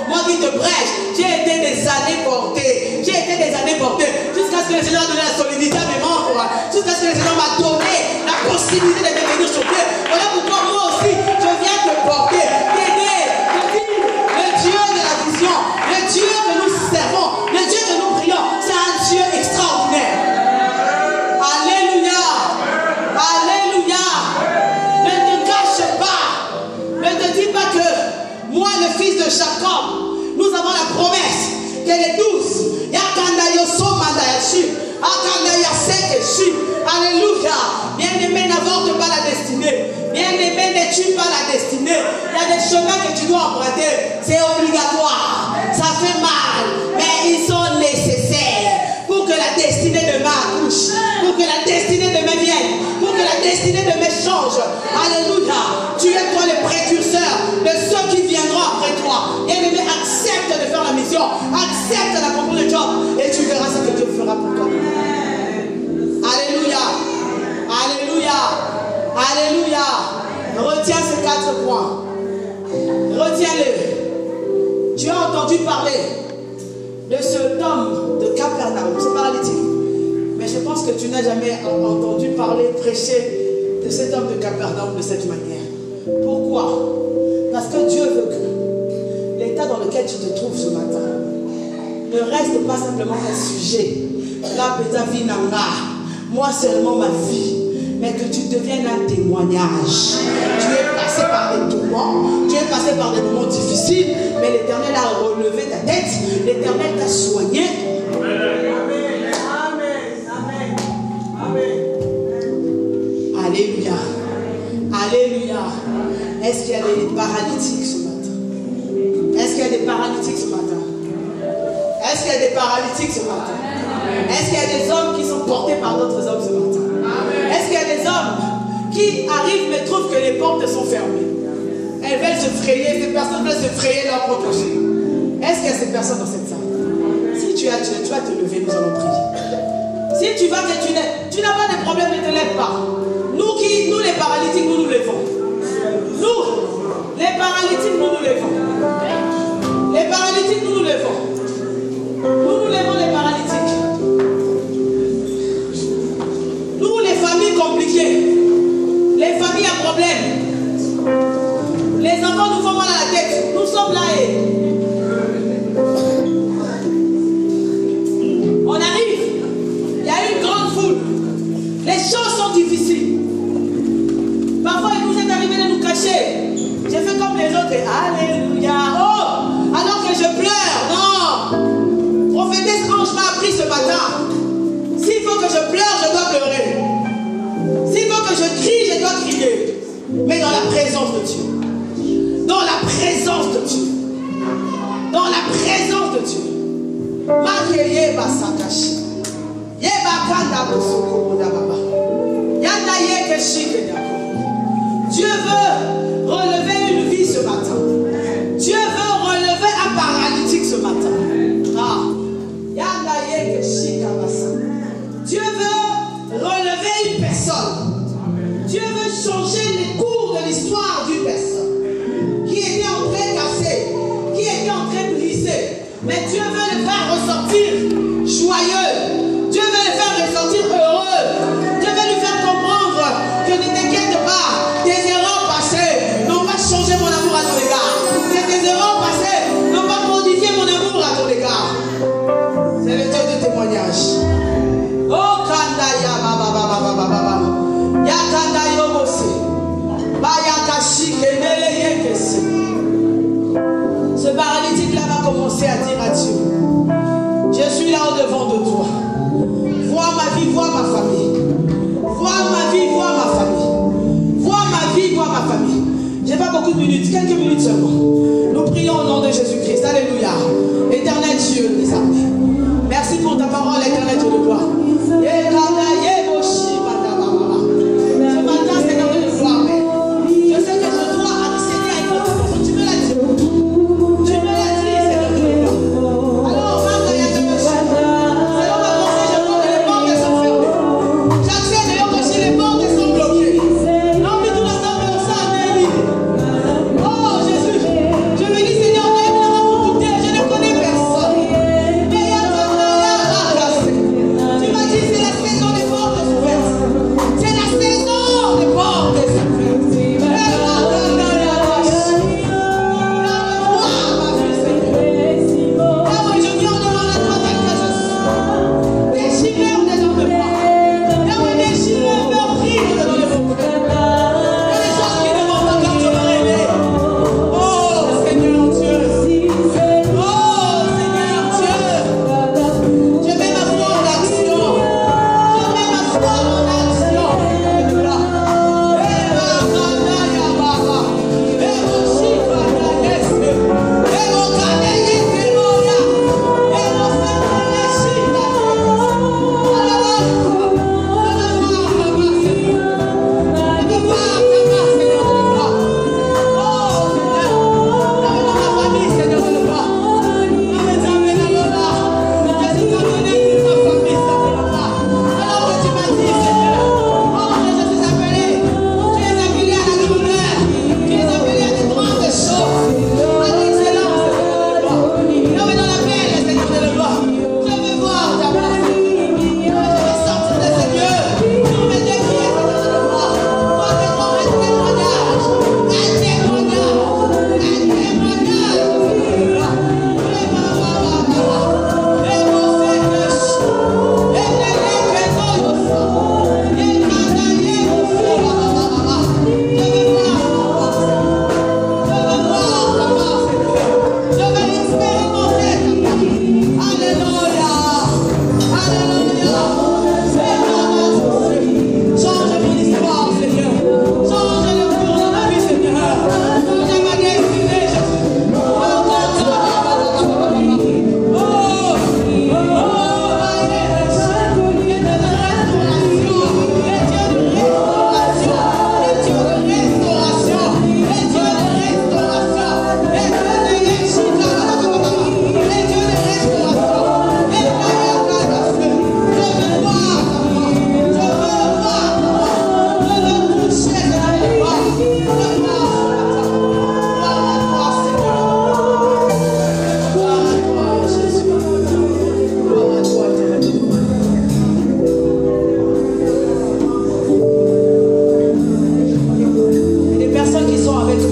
Moi qui te prêche, j'ai été des années porté. J'ai été des années porté. Jusqu'à ce que le Seigneur donne la solidité à mes membres. Jusqu'à ce que le Seigneur m'a donné la possibilité de devenir sur pied. Voilà pourquoi moi aussi, je viens te porter, t'aider, te dire, le Dieu de la vision, le Dieu que nous servons, le Dieu que nous prions, c'est un Dieu extraordinaire. Alléluia. Alléluia. Ne te cache pas. Ne te dis pas que moi, le fils de Jacob, nous avons la promesse que les 12, alléluia. Bien-aimé, n'avorte pas la destinée. Bien-aimé, ne tue pas la destinée. Il y a des chemins que tu dois emprunter. C'est obligatoire. Ça fait mal, mais ils sont nécessaires pour que la destinée de ma accouche, pour que la destinée de mes vienne, pour que la destinée de mes change. Alléluia. Tu es toi le précurseur de ceux qui viendront après toi. Bien-aimé, accepte de faire la mission. Accepte d'accomplir le job. Et tu verras ce que Dieu fera pour toi. Alléluia. Alléluia. Alléluia. Retiens ces 4 points. Retiens-les. Tu as entendu parler de cet homme de Capernaum, ce paralytique. Mais je pense que tu n'as jamais entendu parler, prêcher de cet homme de Capernaum de cette manière. Pourquoi? Parce que Dieu veut que l'état dans lequel tu te trouves ce matin ne reste pas simplement un sujet. La pétavie nanga, moi seulement ma vie, mais que tu deviennes un témoignage. Tu es passé par des tourments, tu es passé par des moments difficiles, mais l'Éternel a relevé ta tête, l'Éternel t'a soigné. Amen. Amen. Amen. Alléluia. Alléluia. Est-ce qu'il y a des paralytiques ce matin? Est-ce qu'il y a des paralytiques ce matin? Est-ce qu'il y a des paralytiques ce matin? Est-ce qu'il y a des hommes qui sont portés par d'autres hommes ce matin? Est-ce qu'il y a des hommes qui arrivent mais trouvent que les portes sont fermées? Elles veulent se frayer, ces personnes veulent se frayer leur propre chemin. Est-ce qu'il y a ces personnes dans cette salle? Si tu vas te lever, nous allons prier. Si tu vas que tu n'as pas de problème, ne te lève pas. Nous les paralytiques, nous levons. Nous, les paralytiques, nous levons. Les paralytiques, nous levons. Nous levons les paralytiques. Nous, les familles compliquées, les familles à problème, les enfants nous font mal à la tête, nous sommes là et on arrive, il y a une grande foule, les choses sont difficiles. Parfois il nous est arrivé de nous cacher. J'ai fait comme les autres et alléluia. Oh, alors que je pleure, non. Prophétesse Ange m'a appris ce matin. S'il faut que je pleure, je dois pleurer. S'il faut que je crie, je dois crier. Mais dans la présence de Dieu. Dans la présence de Dieu. Dans la présence de Dieu. Makeye basakashi. Yebakanda bosoko bodababa. Yandaye keshike nyako. Dieu veut relever une vie ce matin. Dieu veut relever un paralytique ce matin. Ah. Yandaye keshika basa. Dieu veut relever une personne. Dieu veut changer les cours de l'histoire d'une personne qui était en train de casser, qui était en train de briser. Mais Dieu veut le faire ressortir joyeux. Dieu veut le faire ressortir heureux. Dieu veut lui faire comprendre que ne t'inquiète pas, tes erreurs passées n'ont pas changé mon amour à ton égard. Que tes erreurs passées n'ont pas modifié mon amour à ton égard. C'est le Dieu de témoignage. Oh, Kandaya, Yakanda Yobose, Bayakashi, Kenele Yekese. Ce paralytique-là va commencer à dire à Dieu.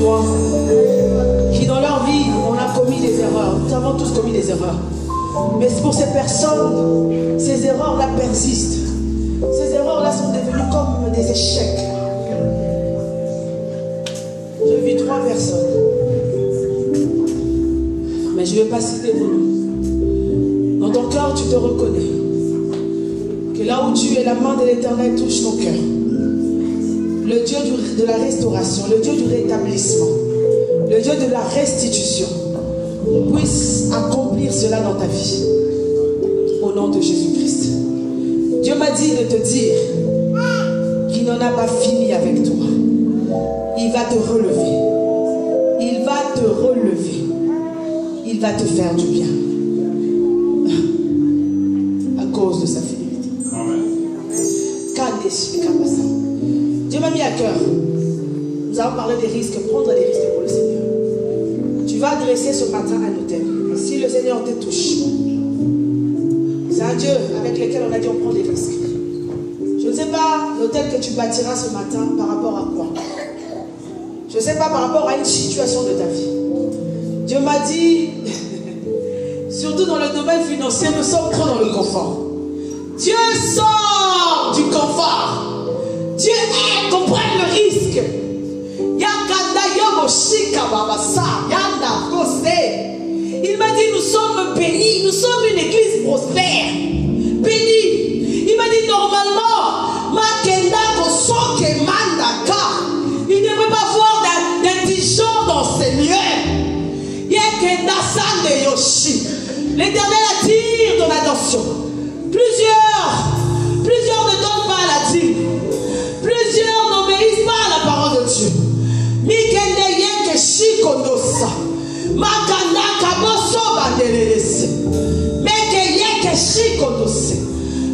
témoins qui dans leur vie, on a commis des erreurs. Nous avons tous commis des erreurs. Mais pour ces personnes, ces erreurs-là persistent. Ces erreurs-là sont devenues comme des échecs. J'ai vu 3 personnes. Mais je ne vais pas citer vos noms. Dans ton cœur, tu te reconnais. Que là où tu es, la main de l'Éternel touche ton cœur. Le Dieu de la restauration, le Dieu du rétablissement, le Dieu de la restitution puisse accomplir cela dans ta vie. Au nom de Jésus-Christ. Dieu m'a dit de te dire qu'il n'en a pas fini avec toi. Il va te relever. Il va te relever. Il va te faire du bien. À cause de sa fidélité. Amen. Dieu m'a mis à cœur. Nous avons parlé des risques, prendre des risques pour le Seigneur. Tu vas adresser ce matin un hôtel. Si le Seigneur te touche, c'est un Dieu avec lequel on a dit on prend des risques. Je ne sais pas l'hôtel que tu bâtiras ce matin par rapport à quoi. Je ne sais pas par rapport à une situation de ta vie. Dieu m'a dit, surtout dans le domaine financier, nous sommes trop dans le confort. Dieu sort du confort. Dieu aide qu'on prenne le risque. Il m'a dit, nous sommes bénis, nous sommes une église prospère, bénie. Il m'a dit, normalement, il ne devrait pas avoir d'indigents dans ces lieux. L'Éternel attire ton attention. Plusieurs ne donnent pas la dîme. Plusieurs n'obéissent pas à la parole de Dieu.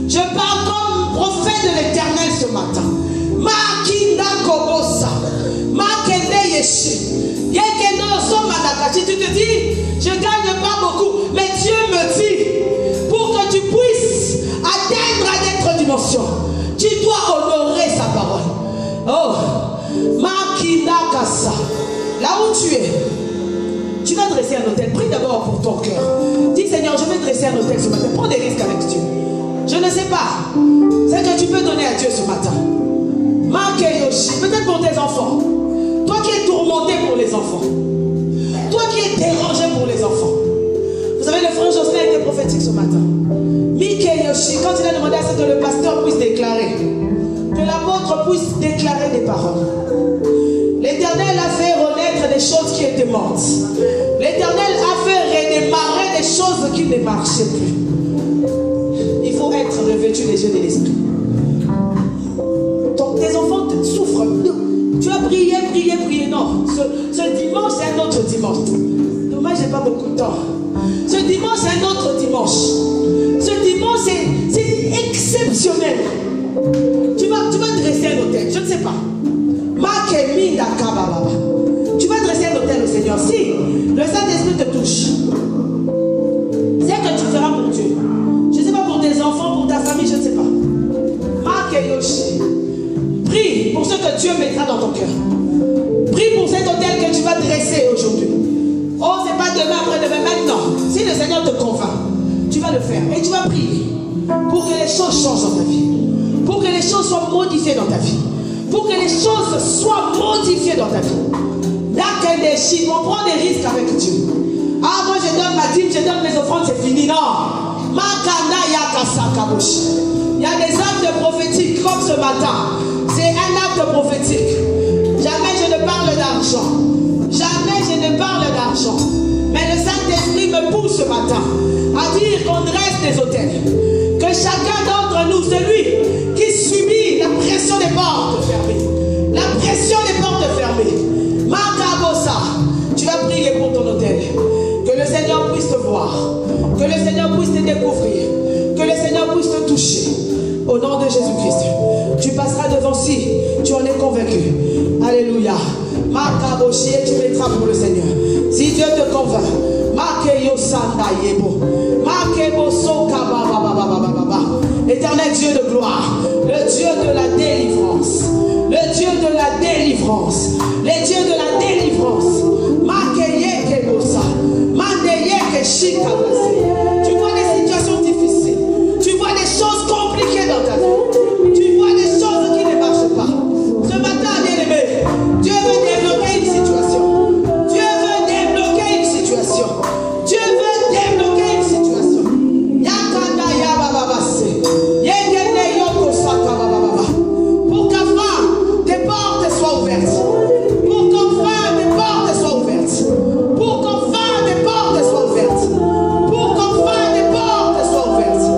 Je parle comme prophète de l'Éternel ce matin. Tu te dis, je ne gagne pas beaucoup, mais Dieu me dit, pour que tu puisses atteindre à d'autres dimensions, tu dois honorer sa parole. Oh, Makinakasa, là où tu es, tu vas dresser un hôtel. Prie d'abord pour ton cœur. Dis, Seigneur, je vais dresser un hôtel ce matin. Prends des risques avec Dieu. Je ne sais pas ce que tu peux donner à Dieu ce matin. Makeyoshi, peut-être pour tes enfants. Toi qui es tourmenté pour les enfants. Toi qui es dérangé pour les enfants. Vous savez, le frère Jocelyn était prophétique ce matin. Mikeyoshi, quand il a demandé à ce que le pasteur puisse déclarer, que l'apôtre puisse déclarer des paroles. L'Éternel a fait renaître des choses qui étaient mortes. L'Éternel a fait redémarrer des choses qui ne marchaient plus. Il faut être revêtu des yeux de l'esprit. Donc tes enfants souffrent. Tu as prié. Non, ce dimanche c'est un autre dimanche. Dommage, j'ai pas beaucoup de temps. Ce dimanche c'est un autre dimanche. Ce dimanche c'est exceptionnel. Tu vas dresser un hôtel, je ne sais pas. Tu vas dresser un hôtel au Seigneur. Si le Saint-Esprit te touche, c'est que tu feras pour Dieu. Je ne sais pas pour tes enfants, pour ta famille, je ne sais pas. Prie pour ce que Dieu mettra dans ton cœur. Prie pour cet hôtel que tu vas dresser aujourd'hui. Oh, c'est pas demain, après-demain, maintenant. Si le Seigneur te convainc, tu vas le faire. Et tu vas prier pour que les choses changent dans ta vie. Pour que les choses soient modifiées dans ta vie. Pour que les choses soient modifiées dans ta vie. On prend des risques avec Dieu. Ah, moi je donne ma dîme, je donne mes offrandes, c'est fini. Non. Il y a des actes prophétiques comme ce matin. C'est un acte prophétique. Jamais je ne parle d'argent. Jamais je ne parle d'argent. Mais le Saint-Esprit me pousse ce matin à dire qu'on dresse des hôtels. Que chacun d'entre nous, celui qui subit la pression des portes fermées, la pression des portes fermées, Makabosa, tu vas prier pour ton hôtel. Que le Seigneur puisse te voir. Que le Seigneur puisse te découvrir. Que le Seigneur puisse te toucher. Au nom de Jésus-Christ. Tu passeras devant si tu en es convaincu. Alléluia. Makaboshi, et tu mettras pour le Seigneur. Si Dieu te convainc. Éternel Dieu de gloire, le Dieu de la délivrance, le Dieu de la délivrance, le Dieu de la délivrance. délivrance. Tu vois des situations difficiles. Tu vois des choses compliquées dans ta vie. Tu vois des choses qui ne marchent pas. Ce matin, bien-aimé, Dieu veut débloquer une situation. Dieu veut débloquer une situation. Dieu veut débloquer une situation. Yakanda yabababase. Yekene yoko sakabababa. Pour qu'enfin tes portes soient ouvertes. Pour qu'enfin tes portes soient ouvertes. Pour qu'enfin tes portes soient ouvertes. Pour qu'enfin tes portes soient ouvertes.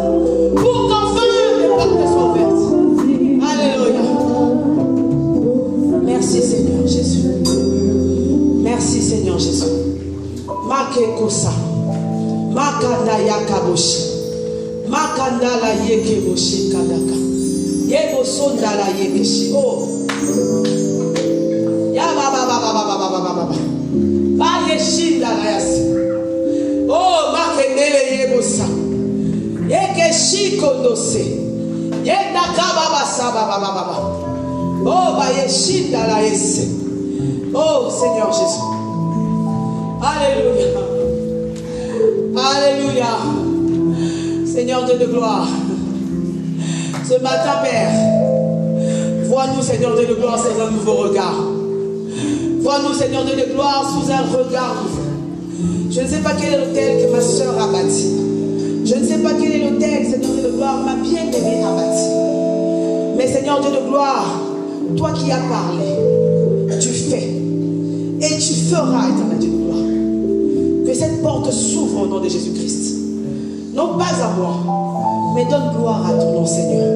Pour qu'enfin tes portes soient ouvertes. Alléluia. Merci Seigneur Jésus. Merci Seigneur Jésus. Makekosa. Makanda yakaboshi. Makanda la yekeboshi kadaka. Yebosonda la yekeshi. Oh. Ya baba baba baba baba baba. Ba yeshinda la yasi. Oh makenele yebosa. Yekeshi kondose. Yendaka baba saba baba baba. Oh ba yeshinda la yesi. Oh Seigneur Jésus. Alléluia. Alléluia. Seigneur Dieu de gloire. Ce matin, Père, vois-nous, Seigneur Dieu de gloire, sous un nouveau regard. Vois-nous, Seigneur Dieu de gloire, sous un regard nouveau. Je ne sais pas quel est l'autel que ma soeur a bâti. Je ne sais pas quel est l'autel, Seigneur Dieu de gloire, ma bien-aimée a bâti. Mais Seigneur Dieu de gloire, toi qui as parlé, tu fais. Et tu feras, éternel Dieu de gloire. Que cette porte s'ouvre au nom de Jésus-Christ. Non pas à moi, mais donne gloire à ton nom, Seigneur.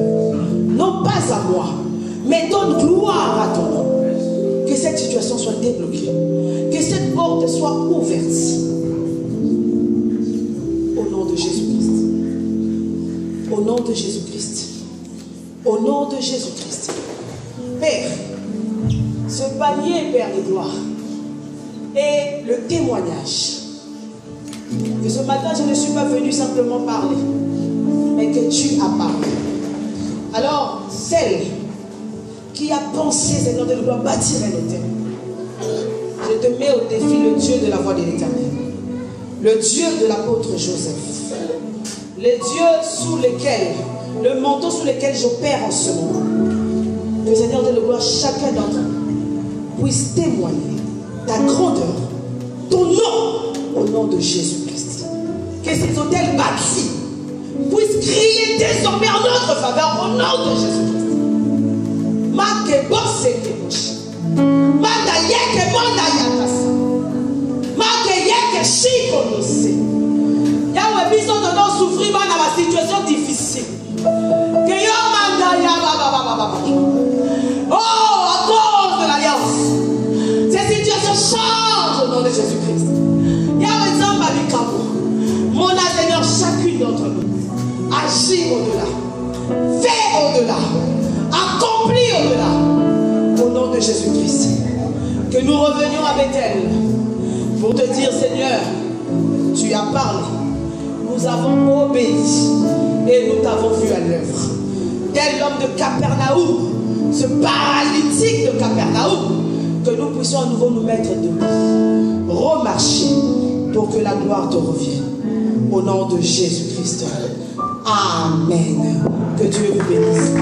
Non pas à moi, mais donne gloire à ton nom. Que cette situation soit débloquée. Que cette porte soit ouverte. Au nom de Jésus-Christ. Au nom de Jésus-Christ. Au nom de Jésus-Christ. Père, ce panier, Père de gloire, est le témoignage. Que ce matin, je ne suis pas venu simplement parler, mais que tu as parlé. Alors, celle qui a pensé, Seigneur de gloire, bâtir un autel, je te mets au défi le Dieu de la voix de l'Éternel, le Dieu de l'apôtre Joseph, le Dieu sous lequel, le manteau sous lequel j'opère en ce moment. Que Seigneur de gloire, chacun d'entre nous puisse témoigner ta grandeur, ton nom, au nom de Jésus-Christ. Que ces hôtels bâtis puissent crier désormais en notre faveur, au nom de Jésus-Christ. Make bosse kebushi. Manda yeke manda yakasa. Make yeke shikonose. Yahweh biso de nous souffrir dans ma situation difficile. Que yo manda ya baba. Oh, à cause de l'alliance. Ces situations changent au nom de Jésus-Christ. Yahweh Zamba Bikabo. Mon Seigneur, chacune d'entre nous agit au-delà. Fait au-delà. Accompli au-delà. Au nom de Jésus-Christ. Que nous revenions à Bethel pour te dire, Seigneur, tu as parlé. Nous avons obéi et nous t'avons vu à l'œuvre. Tel l'homme de Capernaum, ce paralytique de Capernaum, que nous puissions à nouveau nous mettre debout, remarcher pour que la gloire te revienne. Au nom de Jésus-Christ. Amen. Que Dieu vous bénisse.